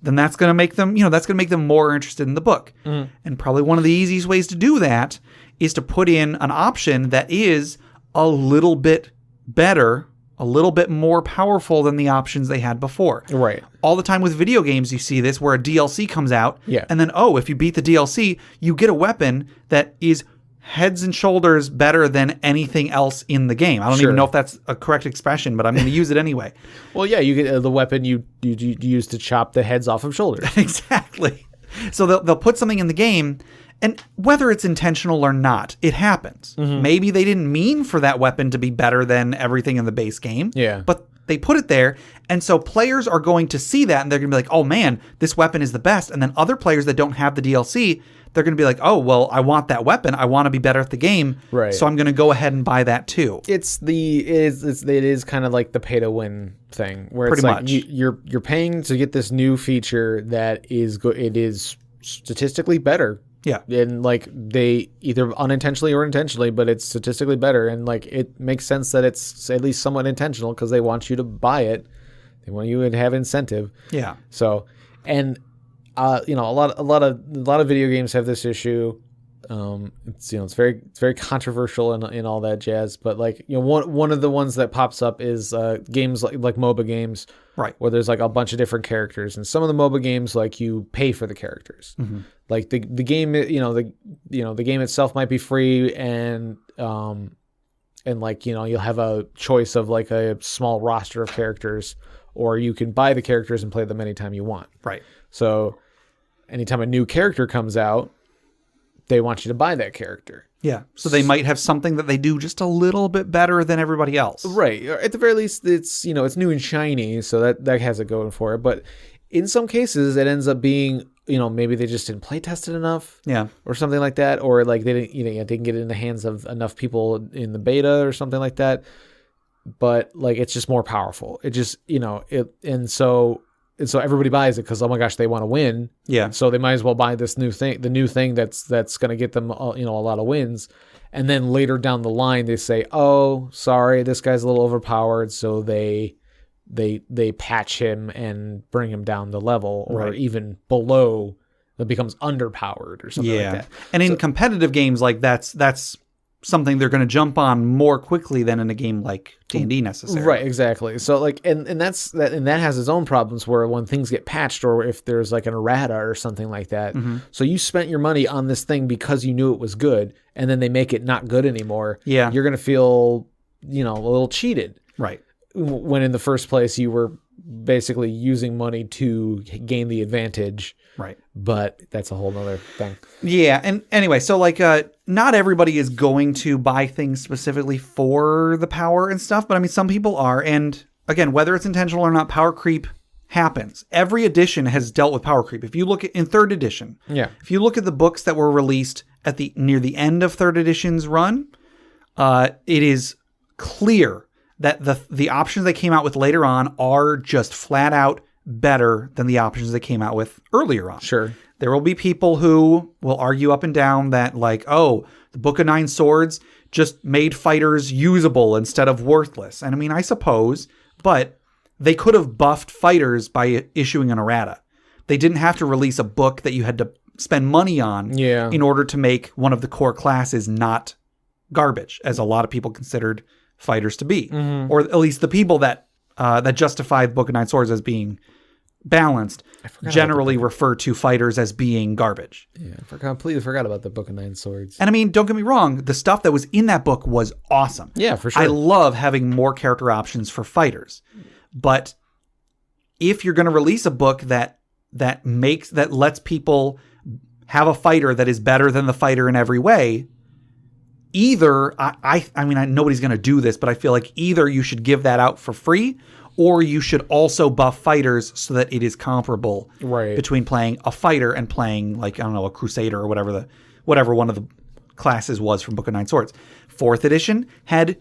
then that's going to make them, more interested in the book. And probably one of the easiest ways to do that is to put in an option that is a little bit better, a little bit more powerful than the options they had before. Right. All the time with video games, you see this where a DLC comes out. Yeah. And then, if you beat the DLC, you get a weapon that is heads and shoulders better than anything else in the game. I don't even know if that's a correct expression, but I'm going to use it anyway. Well, yeah, you get the weapon you use to chop the heads off of shoulders. Exactly. So they'll put something in the game, and whether it's intentional or not, it happens. Maybe they didn't mean for that weapon to be better than everything in the base game. Yeah. But they put it there, and so players are going to see that, and they're going to be like, oh man, this weapon is the best. And then other players that don't have the DLC, they're going to be like, oh, well, I want that weapon. I want to be better at the game. Right. So I'm going to go ahead and buy that too. It is kind of like the pay to win thing, where it's pretty like much. You're paying to get this new feature that is it is statistically better. Yeah. And like they either unintentionally or intentionally, but it's statistically better. And like it makes sense that it's at least somewhat intentional because they want you to buy it. They want you to have incentive. Yeah. So, and a lot of video games have this issue. It's very controversial and all that jazz. But like one of the ones that pops up is games like MOBA games, right? Where there's like a bunch of different characters, and some of the MOBA games like you pay for the characters. Like the game, the game itself might be free, and like you'll have a choice of like a small roster of characters, or you can buy the characters and play them anytime you want. Right. So anytime a new character comes out, they want you to buy that character. Yeah. So they might have something that they do just a little bit better than everybody else. Right. At the very least, it's it's new and shiny, so that has it going for it. But in some cases, it ends up being maybe they just didn't play test it enough. Yeah. Or something like that, or like they didn't didn't get it in the hands of enough people in the beta or something like that. But like it's just more powerful. It just and so everybody buys it because, oh my gosh, they want to win. Yeah. So they might as well buy this new thing, the new thing that's going to get them, a lot of wins. And then later down the line, they say, oh, sorry, this guy's a little overpowered. So they patch him and bring him down the level, or even below, that becomes underpowered or something like that. And in competitive games, like that's something they're going to jump on more quickly than in a game like D&D necessarily. Right, exactly. So like, and that has its own problems where when things get patched or if there's like an errata or something like that. Mm-hmm. So you spent your money on this thing because you knew it was good, and then they make it not good anymore. Yeah, you're going to feel, a little cheated. Right. When in the first place you were basically using money to gain the advantage. Right. But that's a whole nother thing. Yeah. And anyway, so like, not everybody is going to buy things specifically for the power and stuff, but I mean, some people are. And again, whether it's intentional or not, power creep happens. Every edition has dealt with power creep. If you look at in third edition, if you look at the books that were released at near the end of third edition's run, it is clear that the options they came out with later on are just flat out better than the options they came out with earlier on. Sure. There will be people who will argue up and down that like, oh, the Book of Nine Swords just made fighters usable instead of worthless. And I mean, I suppose, but they could have buffed fighters by issuing an errata. They didn't have to release a book that you had to spend money on in order to make one of the core classes not garbage, as a lot of people considered fighters to be. Mm-hmm. Or at least the people that justify the Book of Nine Swords as being balanced generally refer to fighters as being garbage. Yeah, I completely forgot about the Book of Nine Swords. And I mean, don't get me wrong, the stuff that was in that book was awesome. Yeah, for sure. I love having more character options for fighters. But if you're going to release a book that lets people have a fighter that is better than the fighter in every way, either I mean, nobody's going to do this, but I feel like either you should give that out for free, or you should also buff fighters so that it is comparable between playing a fighter and playing, like, I don't know, a crusader or whatever one of the classes was from Book of Nine Swords. Fourth edition had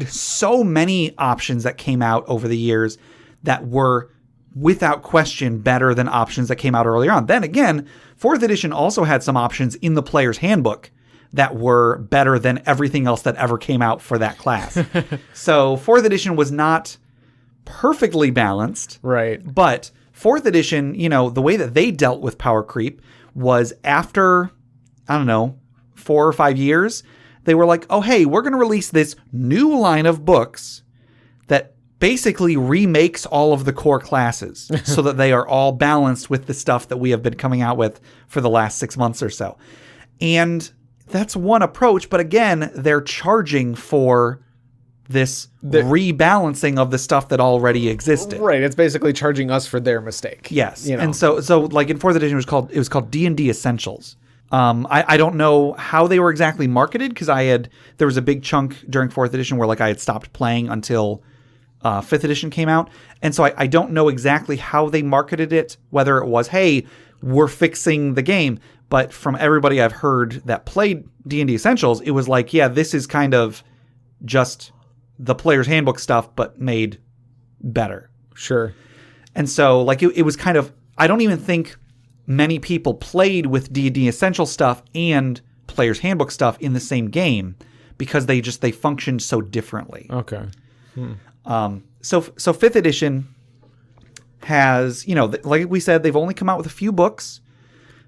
so many options that came out over the years that were without question better than options that came out earlier on. Then again, fourth edition also had some options in the player's handbook that were better than everything else that ever came out for that class. So fourth edition was not perfectly balanced. Right. But fourth edition, the way that they dealt with power creep was after, I don't know, 4 or 5 years, they were like, oh, hey, we're going to release this new line of books that basically remakes all of the core classes so that they are all balanced with the stuff that we have been coming out with for the last 6 months or so. And that's one approach, but again, they're charging for this rebalancing of the stuff that already existed. Right, it's basically charging us for their mistake. Yes, and so like in fourth edition, it was called D&D Essentials. I don't know how they were exactly marketed because there was a big chunk during fourth edition where like I had stopped playing until fifth edition came out, and so I don't know exactly how they marketed it. Whether it was, hey, we're fixing the game. But from everybody I've heard that played D&D Essentials, it was like, yeah, this is kind of just the player's handbook stuff, but made better. Sure. And so like it was kind of, I don't even think many people played with D&D Essential stuff and player's handbook stuff in the same game because they functioned so differently. Okay. So fifth edition has, like we said, they've only come out with a few books.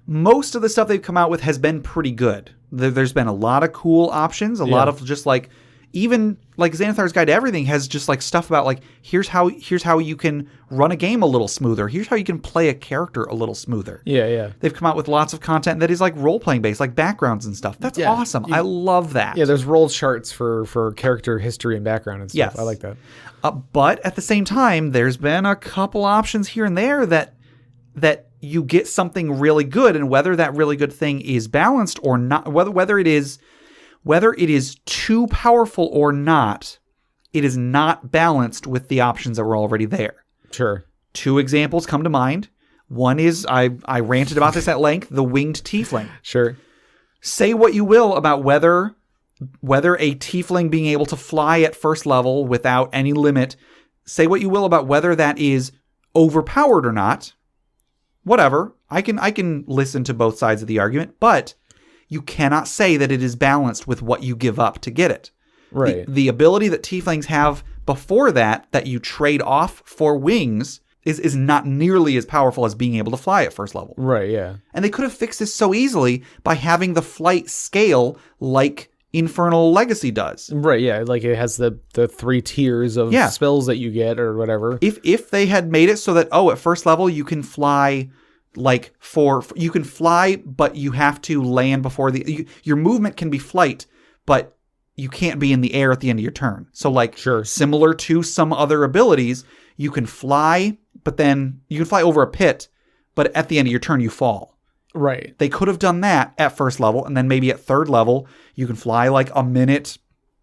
Most of the stuff they've come out with has been pretty good. There's been a lot of cool options, a lot of just like, even like Xanathar's Guide to Everything has just like stuff about like, here's how you can run a game a little smoother. Here's how you can play a character a little smoother. Yeah. They've come out with lots of content that is like role-playing based, like backgrounds and stuff. That's awesome. I love that. Yeah, there's role charts for character history and background and stuff. Yes. I like that. But at the same time, there's been a couple options here and there that you get something really good, and whether that really good thing is balanced or not, whether it is too powerful or not, it is not balanced with the options that were already there. Sure. 2 examples come to mind. One is, I ranted about this at length, the winged tiefling. Sure. Say what you will about whether a tiefling being able to fly at first level without any limit, say what you will about whether that is overpowered or not. Whatever. I can listen to both sides of the argument, but you cannot say that it is balanced with what you give up to get it. Right. The ability that tieflings have before that you trade off for wings is not nearly as powerful as being able to fly at first level. Right, yeah. And they could have fixed this so easily by having the flight scale like Infernal Legacy does. Right, yeah. Like it has the 3 tiers of spells that you get or whatever. If they had made it so that, at first level you can fly you can fly, but you have to land before your movement can be flight, but you can't be in the air at the end of your turn. So similar to some other abilities, you can fly, but then you can fly over a pit, but at the end of your turn you fall. Right. They could have done that at first level, and then maybe at third level, you can fly like a minute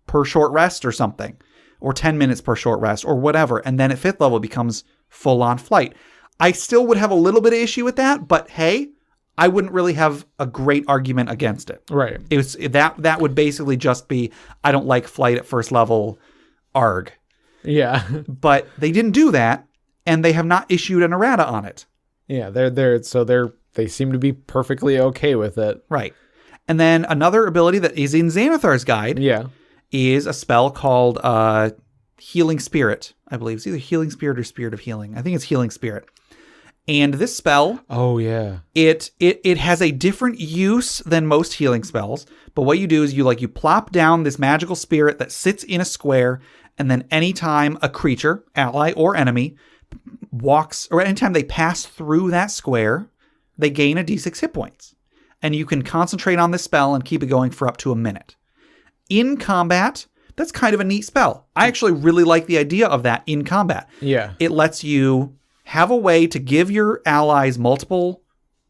per short rest or something, or 10 minutes per short rest, or whatever. And then at fifth level, it becomes full-on flight. I still would have a little bit of issue with that, but hey, I wouldn't really have a great argument against it. Right. It was that would basically just be, I don't like flight at first level, arg. Yeah. But they didn't do that, and they have not issued an errata on it. Yeah, they seem to be perfectly okay with it. Right. And then another ability that is in Xanathar's guide is a spell called Healing Spirit, I believe. It's either Healing Spirit or Spirit of Healing. I think it's Healing Spirit. And this spell... Oh, yeah. It has a different use than most healing spells, but what you do is you plop down this magical spirit that sits in a square, and then anytime a creature, ally or enemy, walks, or anytime they pass through that square, they gain a d6 hit points. And you can concentrate on this spell and keep it going for up to a minute. In combat, that's kind of a neat spell. I actually really like the idea of that in combat. Yeah. It lets you have a way to give your allies multiple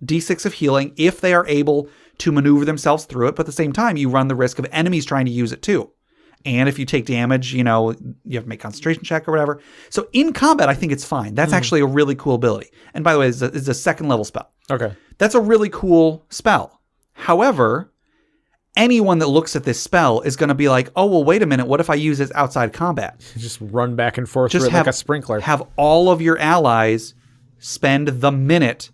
d6 of healing if they are able to maneuver themselves through it, but at the same time, you run the risk of enemies trying to use it too. And if you take damage, you have to make a concentration check or whatever. So in combat, I think it's fine. That's actually a really cool ability. And by the way, it's a second level spell. Okay. That's a really cool spell. However, anyone that looks at this spell is going to be like, oh, well, wait a minute. What if I use this outside combat? Just run back and forth through it like a sprinkler. Have all of your allies spend the minute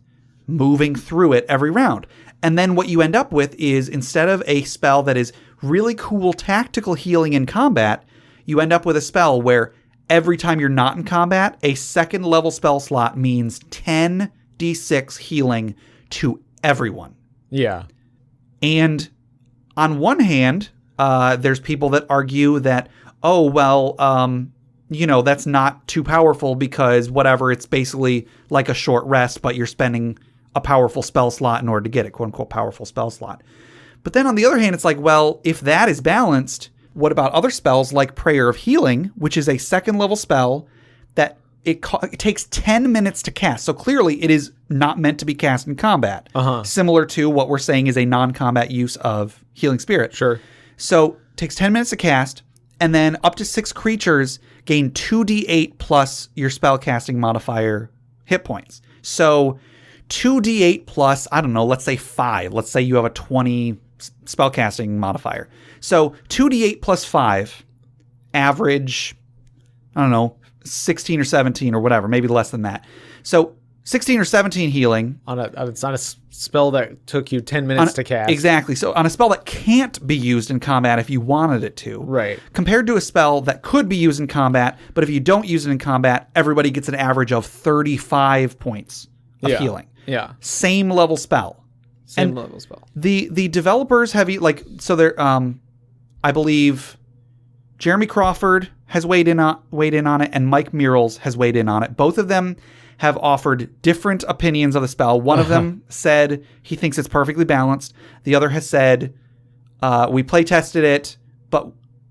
moving through it every round. And then what you end up with is, instead of a spell that is really cool tactical healing in combat, you end up with a spell where every time you're not in combat, a second level spell slot means 10d6 healing to everyone. Yeah. And on one hand, there's people that argue that, that's not too powerful because whatever, it's basically like a short rest, but you're spending a powerful spell slot in order to get it, quote unquote, powerful spell slot. But then on the other hand, it's like, well, if that is balanced, what about other spells like Prayer of Healing, which is a second level spell that it takes 10 minutes to cast. So clearly it is not meant to be cast in combat. Similar to what we're saying is a non-combat use of Healing Spirit. Sure. So it takes 10 minutes to cast, and then up to 6 creatures gain 2d8 plus your spellcasting modifier hit points. So 2d8 plus, I don't know, let's say 5. Let's say you have a 20 spellcasting modifier. So 2d8 plus 5, average, I don't know, 16 or 17 or whatever, maybe less than that. So 16 or 17 healing. It's not a spell that took you 10 minutes to cast. Exactly. So on a spell that can't be used in combat if you wanted it to. Right. Compared to a spell that could be used in combat, but if you don't use it in combat, everybody gets an average of 35 points of healing. Yeah. Same level spell. Level spell. The developers have they're I believe Jeremy Crawford has weighed in on it, and Mike Murals has weighed in on it. Both of them have offered different opinions of the spell. One of them said he thinks it's perfectly balanced. The other has said, we play tested it, but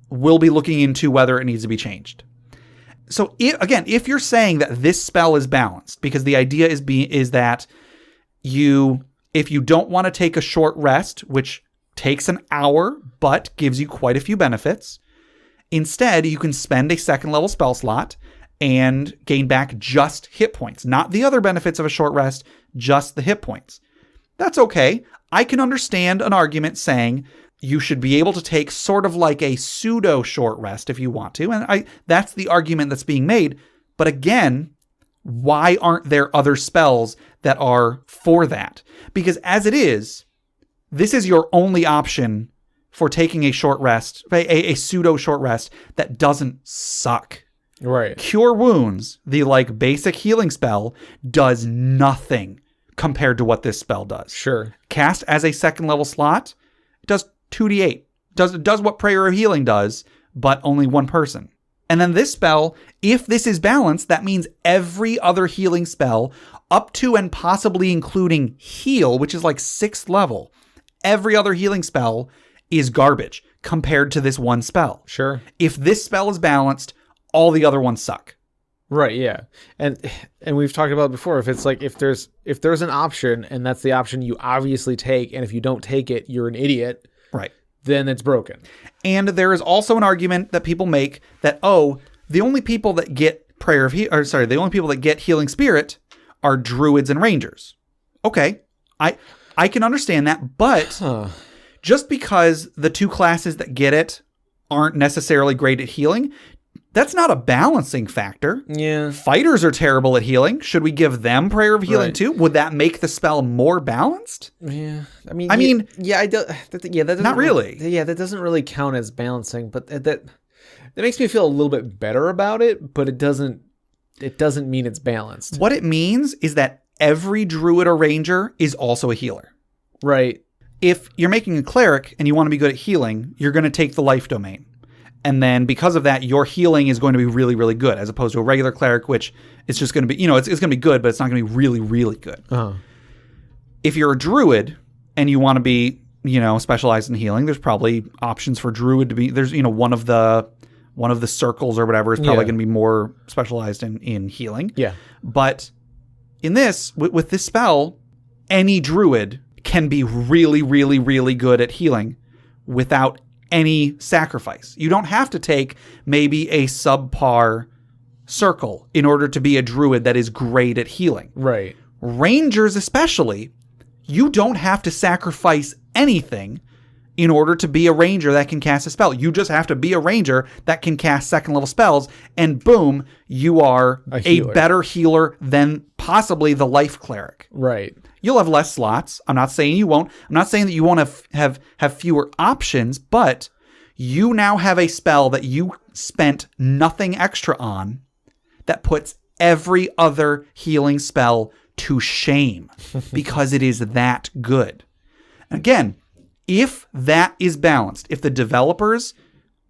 we'll be looking into whether it needs to be changed. So if you're saying that this spell is balanced, because the idea is that if you don't want to take a short rest, which takes an hour, but gives you quite a few benefits, instead, you can spend a second level spell slot and gain back just hit points, not the other benefits of a short rest, just the hit points. That's okay. I can understand an argument saying you should be able to take sort of like a pseudo short rest if you want to. And that's the argument that's being made. But again, why aren't there other spells that are for that? Because as it is, this is your only option for taking a short rest, a pseudo short rest that doesn't suck. Right. Cure Wounds, the like basic healing spell, does nothing compared to what this spell does. Sure. Cast as a second level slot, it does 2d8. Does what Prayer of Healing does, but only one person. And then this spell, if this is balanced, that means every other healing spell up to and possibly including Heal, which is like 6th level, every other healing spell is garbage compared to this one spell. Sure. If this spell is balanced, all the other ones suck. Right, yeah. And we've talked about it before, if it's like if there's an option and that's the option you obviously take, and if you don't take it, you're an idiot. Right. Then it's broken. And there is also an argument that people make that, the only people that get the only people that get Healing Spirit are druids and rangers. Okay. I can understand that, but just because the two classes that get it aren't necessarily great at healing, that's not a balancing factor. Yeah. Fighters are terrible at healing. Should we give them Prayer of Healing too? Would that make the spell more balanced? Yeah. I mean, that doesn't not really. That doesn't really count as balancing, but that makes me feel a little bit better about it, but it doesn't mean it's balanced. What it means is that every druid or ranger is also a healer. Right. If you're making a cleric and you want to be good at healing, you're going to take the life domain. And then because of that, your healing is going to be really, really good, as opposed to a regular cleric, which it's just going to be, it's going to be good, but it's not going to be really, really good. Uh-huh. If you're a druid and you want to be, specialized in healing, there's probably options for druid to be, there's, one of the circles or whatever is probably going to be more specialized in healing. Yeah. But in this, with this spell, any druid can be really, really, really good at healing without any sacrifice. You don't have to take maybe a subpar circle in order to be a druid that is great at healing. Right. Rangers especially, you don't have to sacrifice anything in order to be a ranger that can cast a spell. You just have to be a ranger that can cast second level spells, and boom, you are a better healer than possibly the life cleric. Right. You'll have less slots. I'm not saying you won't. I'm not saying that you won't have fewer options, but you now have a spell that you spent nothing extra on that puts every other healing spell to shame because it is that good. Again, if that is balanced, if the developers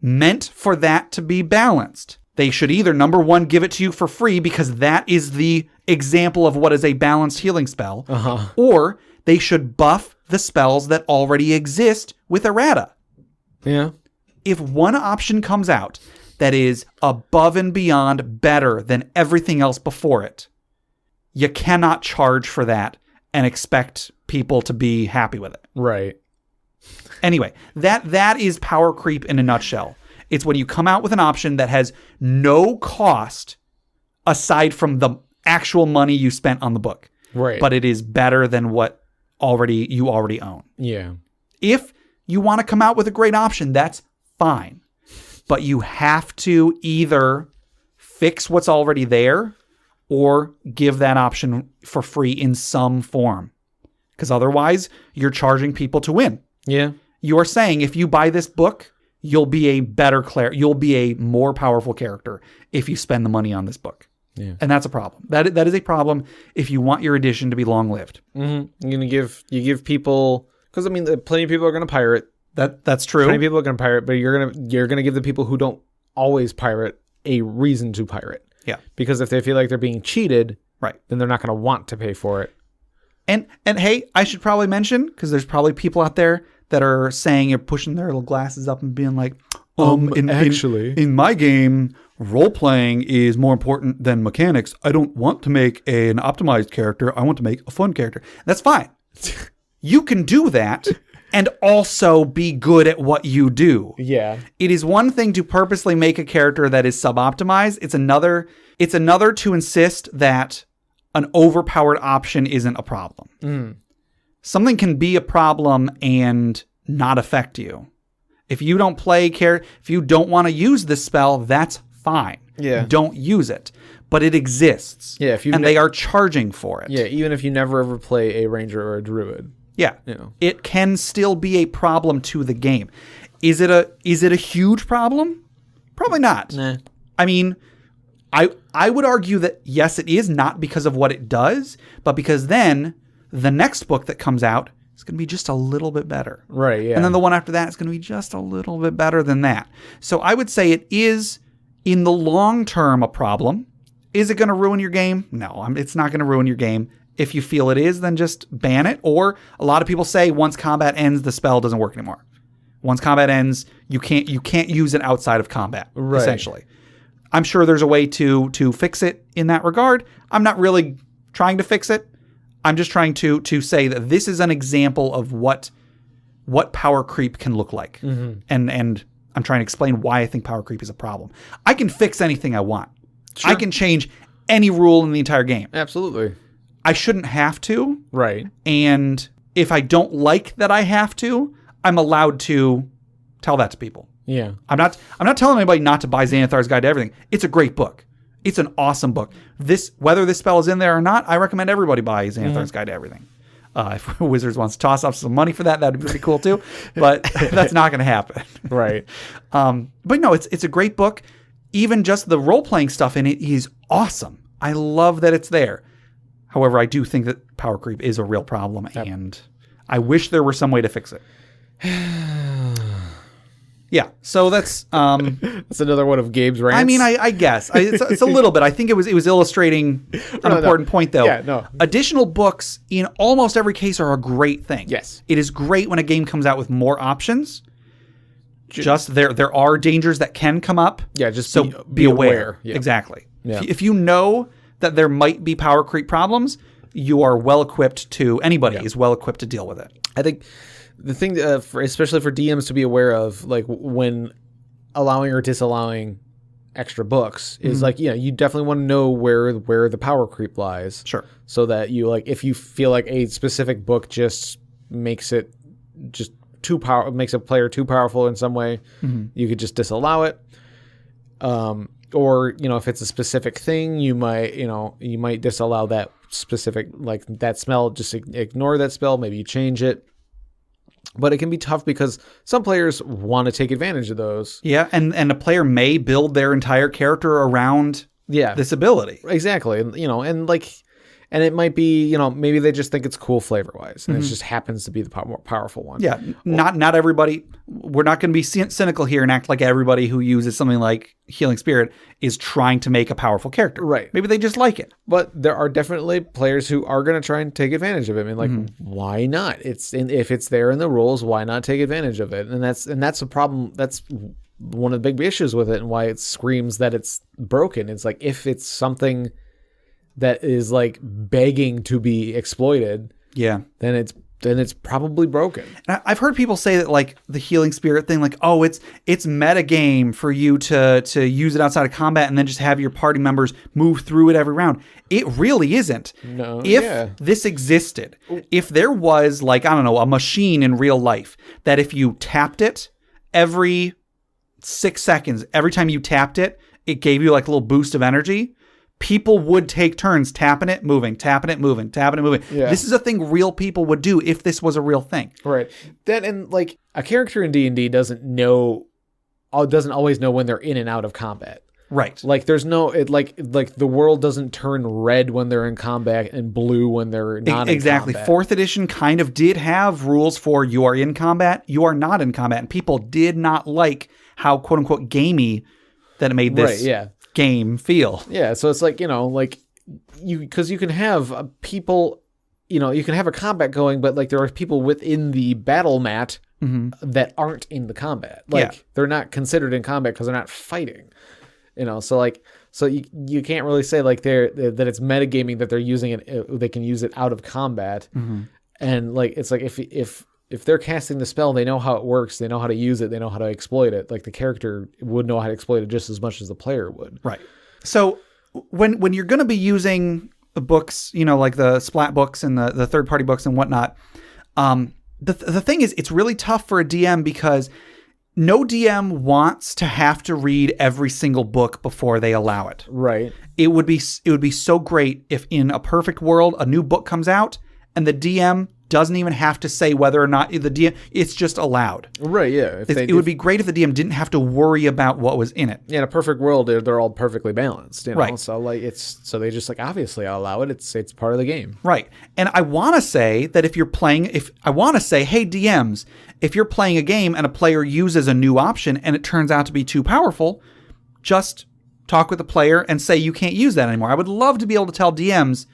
meant for that to be balanced, they should either, number one, give it to you for free because that is the example of what is a balanced healing spell, or they should buff the spells that already exist with errata. Yeah. If one option comes out that is above and beyond better than everything else before it, you cannot charge for that and expect people to be happy with it. Right. Anyway, that is power creep in a nutshell. It's when you come out with an option that has no cost aside from the actual money you spent on the book. Right. But it is better than what you already own. Yeah. If you want to come out with a great option, that's fine. But you have to either fix what's already there or give that option for free in some form. Because otherwise, you're charging people to win. Yeah. You're saying if you buy this book, you'll be a better cleric. You'll be a more powerful character if you spend the money on this book. Yeah. And that's a problem. That is a problem if you want your edition to be long-lived. Mm-hmm. You give people, because I mean, plenty of people are going to pirate. That's true. Plenty of people are going to pirate, but you're gonna give the people who don't always pirate a reason to pirate. Yeah. Because if they feel like they're being cheated, right, then they're not going to want to pay for it. And hey, I should probably mention, because there's probably people out there that are saying, you're pushing their little glasses up and being like, in my game, role-playing is more important than mechanics. I don't want to make an optimized character. I want to make a fun character. That's fine. You can do that and also be good at what you do. Yeah. It is one thing to purposely make a character that is sub-optimized. It's another to insist that an overpowered option isn't a problem. Mm. Something can be a problem and not affect you. If you don't if you don't want to use this spell, that's fine. Yeah. Don't use it. But it exists. Yeah. They are charging for it. Yeah. Even if you never ever play a ranger or a druid. Yeah. It can still be a problem to the game. Is it a huge problem? Probably not. Nah. I mean, I would argue that, yes, it is, not because of what it does, but because then the next book that comes out is going to be just a little bit better. Right, yeah. And then the one after that is going to be just a little bit better than that. So I would say it is, in the long term, a problem. Is it going to ruin your game? No, it's not going to ruin your game. If you feel it is, then just ban it. Or a lot of people say once combat ends, the spell doesn't work anymore. Once combat ends, you can't use it outside of combat, essentially. I'm sure there's a way to fix it in that regard. I'm not really trying to fix it. I'm just trying to say that this is an example of what power creep can look like. Mm-hmm. And I'm trying to explain why I think power creep is a problem. I can fix anything I want. Sure. I can change any rule in the entire game. Absolutely. I shouldn't have to. Right. And if I don't like that I have to, I'm allowed to tell that to people. Yeah. I'm not telling anybody not to buy Xanathar's Guide to Everything. It's a great book. It's an awesome book. Whether this spell is in there or not, I recommend everybody buy Xanathar's Guide to Everything. If Wizards wants to toss off some money for that, that'd be pretty cool too. But that's not going to happen. Right. But no, it's a great book. Even just the role-playing stuff in it is awesome. I love that it's there. However, I do think that power creep is a real problem, and I wish there were some way to fix it. Yeah, so that's that's another one of Gabe's rants. I mean, I guess it's a little bit. I think it was illustrating an important point, though. Yeah, no. Additional books in almost every case are a great thing. Yes, it is great when a game comes out with more options. Just there are dangers that can come up. Yeah, just so be aware. Yeah. Exactly. Yeah. If you know that there might be power creep problems, you are well equipped to. Anybody is well equipped to deal with it. I think the thing, especially for DMs to be aware of, like when allowing or disallowing extra books, is like, you definitely want to know where the power creep lies. Sure. So that you, like, if you feel like a specific book just makes it just makes a player too powerful in some way, you could just disallow it. Or, if it's a specific thing, you might disallow that specific, like that spell, just ignore that spell. Maybe you change it. But it can be tough because some players want to take advantage of those. Yeah, and a player may build their entire character around this ability. Exactly. And it might be, maybe they just think it's cool flavor-wise, and it just happens to be the more powerful one. Yeah, not everybody. We're not going to be cynical here and act like everybody who uses something like Healing Spirit is trying to make a powerful character. Right. Maybe they just like it. But there are definitely players who are going to try and take advantage of it. I mean, why not? If it's there in the rules, why not take advantage of it? And that's a problem. That's one of the big issues with it, and why it screams that it's broken. It's like, if it's something that is like begging to be exploited, then it's probably broken. And I've heard people say that, like, the Healing Spirit thing, like, oh, it's metagame for you to use it outside of combat and then just have your party members move through it every round. It really isn't. No. If this existed, if there was, like, I don't know, a machine in real life that if you tapped it every 6 seconds, every time you tapped it, it gave you like a little boost of energy, people would take turns tapping it, moving, tapping it, moving, tapping it, moving. Yeah. This is a thing real people would do if this was a real thing. Right. That, and like a character in D&D doesn't always know when they're in and out of combat. Right. Like there's no, like the world doesn't turn red when they're in combat and blue when they're not in combat. 4th edition kind of did have rules for you are in combat, you are not in combat. And people did not like how quote unquote gamey that it made this game feel. Yeah, so it's like, because you can have people, you can have a combat going, but like there are people within the battle mat that aren't in the combat. Like they're not considered in combat because they're not fighting. So you can't really say like that it's metagaming that they're using it. They can use it out of combat, and like it's like if they're casting the spell, they know how it works, they know how to use it, they know how to exploit it. Like the character would know how to exploit it just as much as the player would. Right. So when you're going to be using books, like the Splatbooks and the third-party books and whatnot, the thing is, it's really tough for a DM because no DM wants to have to read every single book before they allow it. Right. It would be so great if in a perfect world a new book comes out and the DM doesn't even have to say whether or not the DM, it's just allowed. Right, yeah. It would be great if the DM didn't have to worry about what was in it. Yeah, in a perfect world, they're all perfectly balanced, you know? Right. So so they just obviously I'll allow it. It's part of the game. Right. And I want to say that if you're playing, hey DMs, if you're playing a game and a player uses a new option and it turns out to be too powerful, just talk with the player and say you can't use that anymore. I would love to be able to tell DMs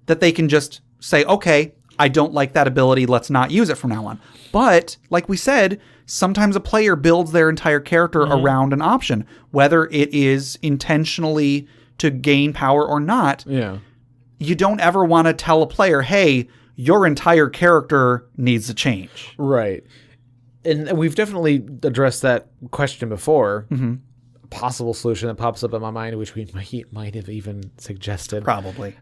that they can just say, okay, I don't like that ability, let's not use it from now on. But, like we said, sometimes a player builds their entire character around an option, whether it is intentionally to gain power or not. Yeah. You don't ever want to tell a player, hey, your entire character needs to change. Right. And we've definitely addressed that question before. Mm-hmm. A possible solution that pops up in my mind, which we might have even suggested. Probably.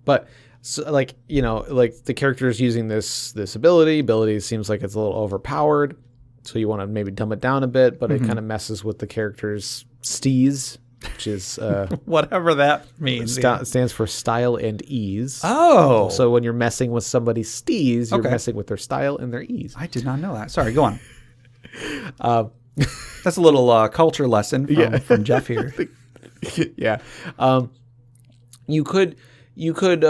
But... So, the character is using this ability. Ability seems like it's a little overpowered, so you want to maybe dumb it down a bit, but it kind of messes with the character's steez, which is... whatever that means. Stands for style and ease. Oh. So when you're messing with somebody's steez, you're messing with their style and their ease. I did not know that. Sorry, go on. That's a little culture lesson from Jeff here. Yeah. You could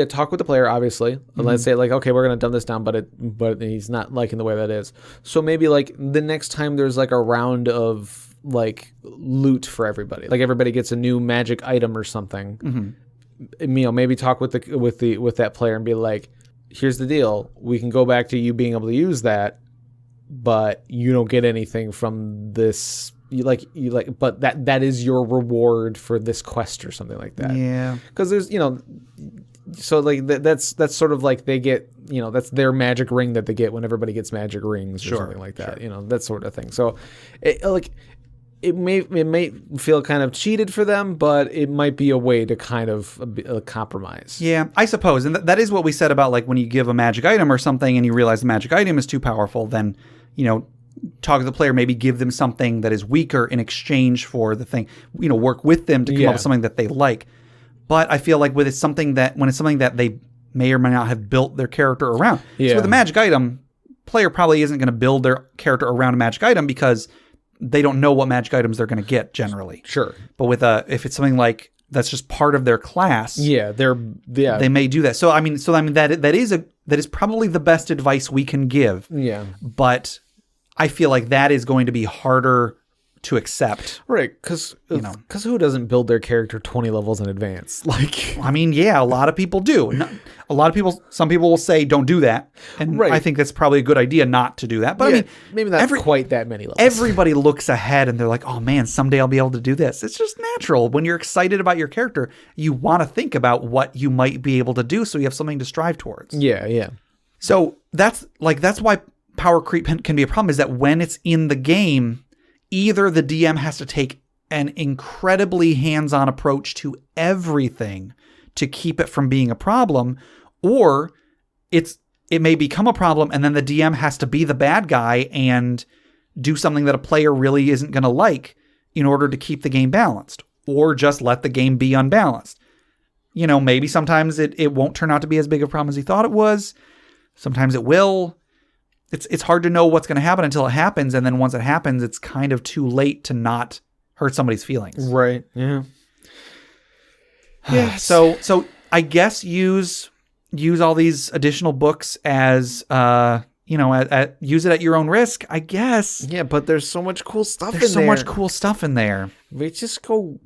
talk with the player, obviously, and let's say okay, we're gonna dumb this down, but he's not liking the way that is. So maybe the next time there's a round of loot for everybody, everybody gets a new magic item or something. Maybe talk with that player and be like, here's the deal, we can go back to you being able to use that, but you don't get anything from this. But that is your reward for this quest or something like that. Yeah. Because there's, so that's sort of they get, that's their magic ring that they get when everybody gets magic rings or something like that. Sure. That sort of thing. So it may feel kind of cheated for them, but it might be a way to kind of compromise. Yeah, I suppose. And that is what we said about when you give a magic item or something and you realize the magic item is too powerful, then, talk to the player, maybe give them something that is weaker in exchange for the thing, work with them to come up with something that they like. But I feel when it's something that they may or may not have built their character around. Yeah. So with a magic item, player probably isn't going to build their character around a magic item because they don't know what magic items they're going to get generally. Sure. But if it's something that's just part of their class, they may do that. So that is probably the best advice we can give. Yeah. But I feel that is going to be harder to accept. Right, because who doesn't build their character 20 levels in advance? A lot of people do. Some people will say don't do that. And I think that's probably a good idea not to do that. But maybe not quite that many levels. Everybody looks ahead and they're like, oh man, someday I'll be able to do this. It's just natural. When you're excited about your character, you want to think about what you might be able to do so you have something to strive towards. Yeah, yeah. So that's why power creep can be a problem, is that when it's in the game, either the DM has to take an incredibly hands-on approach to everything to keep it from being a problem, or it may become a problem and then the DM has to be the bad guy and do something that a player really isn't going to like in order to keep the game balanced, or just let the game be unbalanced. Maybe sometimes it won't turn out to be as big a problem as he thought it was. Sometimes it will. It's hard to know what's going to happen until it happens, and then once it happens, it's kind of too late to not hurt somebody's feelings. Right. Yeah. Yeah. So I guess use all these additional books as use it at your own risk, I guess. Yeah, but there's so much cool stuff There's so much cool stuff in there. We just go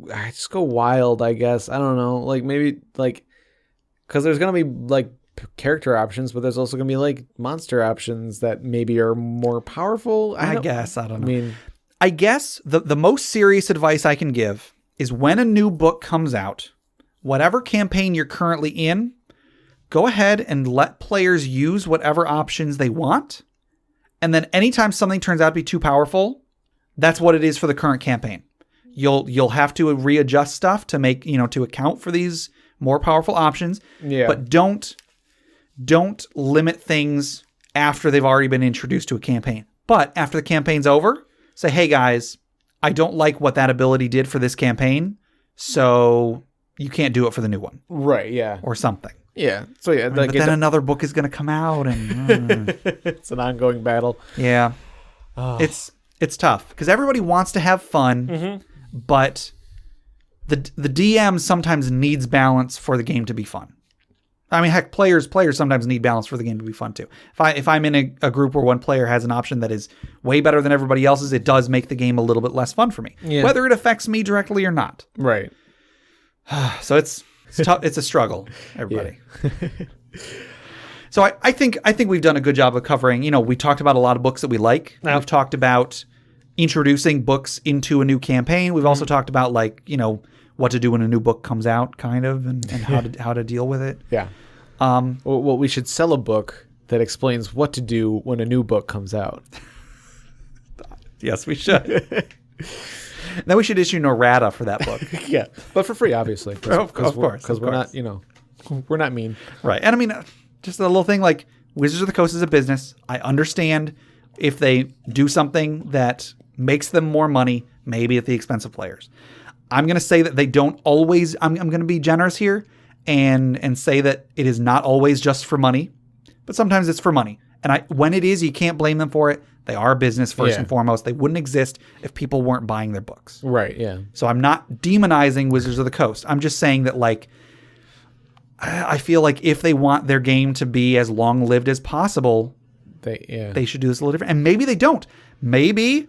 wild, I guess. I don't know. Maybe because there's gonna be character options, but there's also gonna be monster options that maybe are more powerful. I don't know. I guess the most serious advice I can give is when a new book comes out, whatever campaign you're currently in, go ahead and let players use whatever options they want. And then anytime something turns out to be too powerful, that's what it is for the current campaign. You'll have to readjust stuff to make, to account for these more powerful options. Yeah. But don't limit things after they've already been introduced to a campaign. But after the campaign's over, say, hey guys, I don't like what that ability did for this campaign, so you can't do it for the new one. Right, yeah. Or something. Yeah. So yeah, but then another book is going to come out, and it's an ongoing battle. Yeah, it's tough because everybody wants to have fun, but the DM sometimes needs balance for the game to be fun. I mean, heck, players sometimes need balance for the game to be fun too. If I'm in a group where one player has an option that is way better than everybody else's, it does make the game a little bit less fun for me, whether it affects me directly or not. Right. So it's tough. It's a struggle, everybody. So I think we've done a good job of covering. We talked about a lot of books that we like. We've talked about introducing books into a new campaign. We've also talked about what to do when a new book comes out, kind of, and how to deal with it. Yeah. Well, we should sell a book that explains what to do when a new book comes out. Yes, we should. Then we should issue an errata for that book. Yeah, but for free, obviously. Of course, because we're not, we're not mean. Right, and I mean, just a little thing like Wizards of the Coast is a business. I understand if they do something that makes them more money, maybe at the expense of players. I'm going to say that they don't always. I'm going to be generous here and say that it is not always just for money, but sometimes it's for money. And when it is, you can't blame them for it. They are a business first and foremost. They wouldn't exist if people weren't buying their books. Right, yeah. So I'm not demonizing Wizards of the Coast. I'm just saying that, I feel like if they want their game to be as long-lived as possible, they should do this a little different. And maybe they don't. Maybe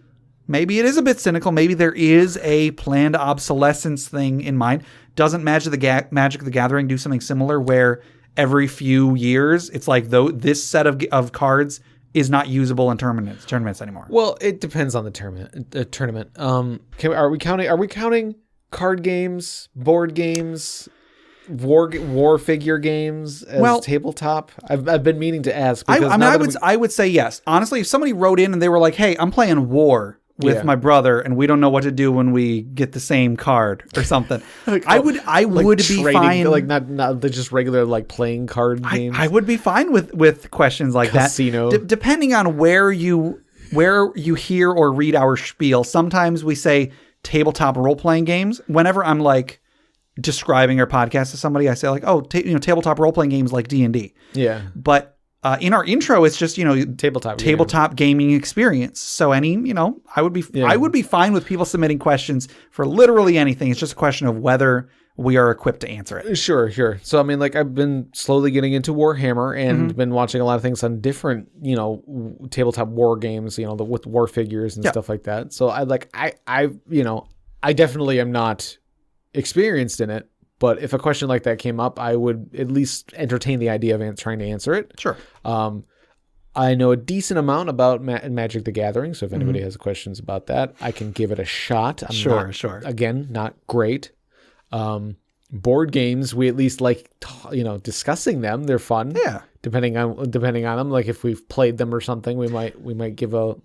it is a bit cynical. Maybe there is a planned obsolescence thing in mind. Doesn't Magic the Gathering do something similar where every few years it's like this set of cards is not usable in tournaments anymore? Well, it depends on the tournament. Are we counting card games, board games, war figure games as tabletop? I've been meaning to ask. I would say yes. Honestly, if somebody wrote in and they were like, "Hey, I'm playing War with my brother, and we don't know what to do when we get the same card or something," I would be fine. Like not just regular playing card games. I would be fine with questions like Casino. that. Depending on where you hear or read our spiel. Sometimes we say tabletop role playing games. Whenever I'm describing our podcast to somebody, I say tabletop role playing games like D&D. Yeah, but. In our intro, it's just tabletop gaming experience. So I would be fine with people submitting questions for literally anything. It's just a question of whether we are equipped to answer it. Sure. So I've been slowly getting into Warhammer and been watching a lot of things on different tabletop war games. With war figures and stuff like that. So I definitely am not experienced in it. But if a question like that came up, I would at least entertain the idea of trying to answer it. Sure. I know a decent amount about Magic the Gathering, so if anybody has questions about that, I can give it a shot. Sure. Again, not great. Board games, we at least like, discussing them. They're fun. Yeah. Depending on them, like if we've played them or something, we might give a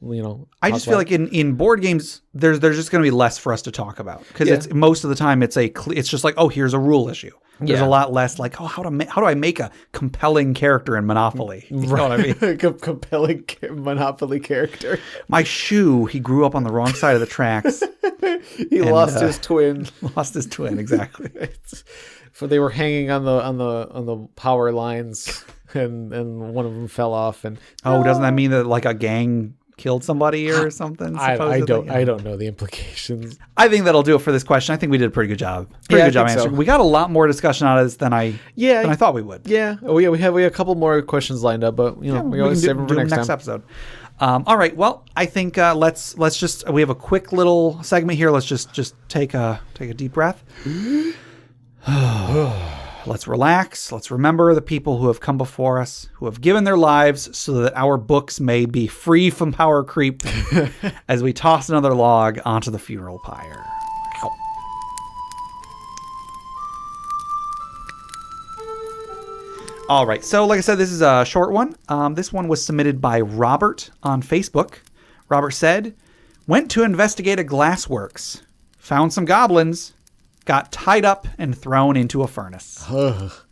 I just feel like in board games, there's just going to be less for us to talk about because it's most of the time it's just like, oh, here's a rule issue. There's a lot less like, oh, how do I make a compelling character in Monopoly? You know what I mean? Compelling Monopoly character. My shoe, he grew up on the wrong side of the tracks. He lost his twin. Lost his twin, exactly. So they were hanging on the power lines, and one of them fell off. And doesn't that mean that a gang killed somebody or something? I don't know the implications. I think that'll do it for this question. I think we did a pretty good job. Answering. So. We got a lot more discussion out of this than I thought we would. Yeah. We have a couple more questions lined up, but we always save them for next episode. All right. Well, I think let's just we have a quick little segment here. Let's just take a deep breath. Let's relax. Let's remember the people who have come before us, who have given their lives so that our books may be free from power creep as we toss another log onto the funeral pyre. All right. So like I said, this is a short one. This one was submitted by Robert on Facebook. Robert said, went to investigate a glassworks, found some goblins, got tied up and thrown into a furnace.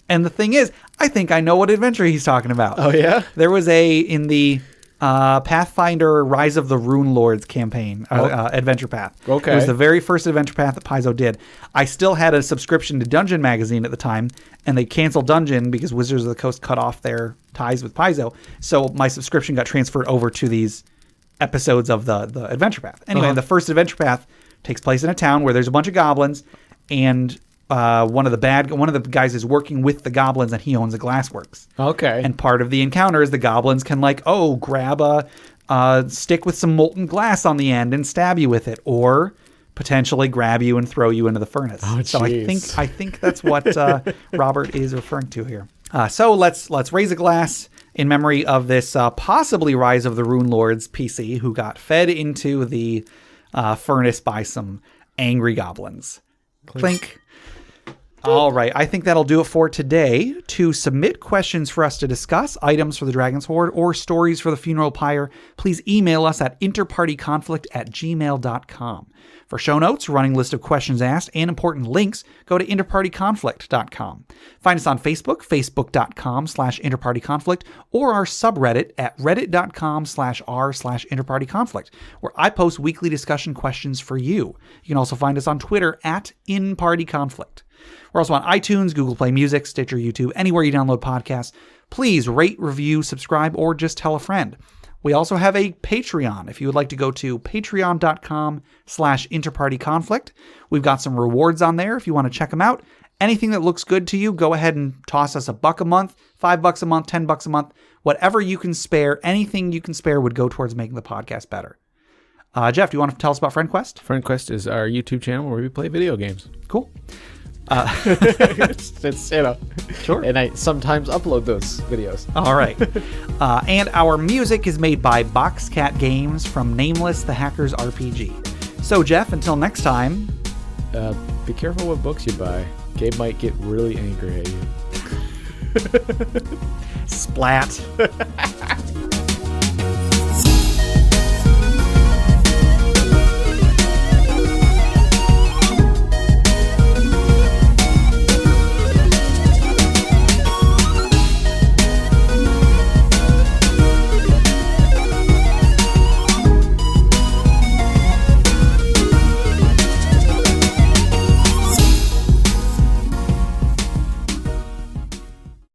And the thing is, I think I know what adventure he's talking about. Oh, yeah? There was in the Pathfinder Rise of the Rune Lords campaign, Adventure Path. Okay. It was the very first Adventure Path that Paizo did. I still had a subscription to Dungeon Magazine at the time, and they canceled Dungeon because Wizards of the Coast cut off their ties with Paizo. So my subscription got transferred over to these episodes of the Adventure Path. Anyway, the first Adventure Path takes place in a town where there's a bunch of goblins, and one of the guys is working with the goblins, and he owns a glassworks. Okay. And part of the encounter is the goblins can grab a stick with some molten glass on the end and stab you with it, or potentially grab you and throw you into the furnace. Oh, so I think that's what Robert is referring to here. So let's raise a glass in memory of this possibly Rise of the Rune Lords PC who got fed into the furnace by some angry goblins. Clink. All right, I think that'll do it for today. To submit questions for us to discuss, items for the Dragon's Hoard, or stories for the Funeral Pyre, please email us at interpartyconflict@gmail.com. For show notes, running list of questions asked, and important links, go to interpartyconflict.com. Find us on Facebook, facebook.com/interpartyconflict, or our subreddit at reddit.com/r/interpartyconflict, where I post weekly discussion questions for you. You can also find us on Twitter at InPartyConflict. We're also on iTunes, Google Play Music, Stitcher, YouTube, anywhere you download podcasts. Please rate, review, subscribe, or just tell a friend. We also have a Patreon. If you would like to go to patreon.com/interpartyconflict, we've got some rewards on there if you want to check them out. Anything that looks good to you, go ahead and toss us $1 a month, $5 a month, $10 a month, whatever you can spare. Anything you can spare would go towards making the podcast better. Jeff, do you want to tell us about FriendQuest? FriendQuest is our YouTube channel where we play video games. Cool. It's sure. And I sometimes upload those videos. All right. And our music is made by Boxcat Games from Nameless the Hacker's RPG. So, Jeff, until next time. Be careful what books you buy. Gabe might get really angry at you. Splat.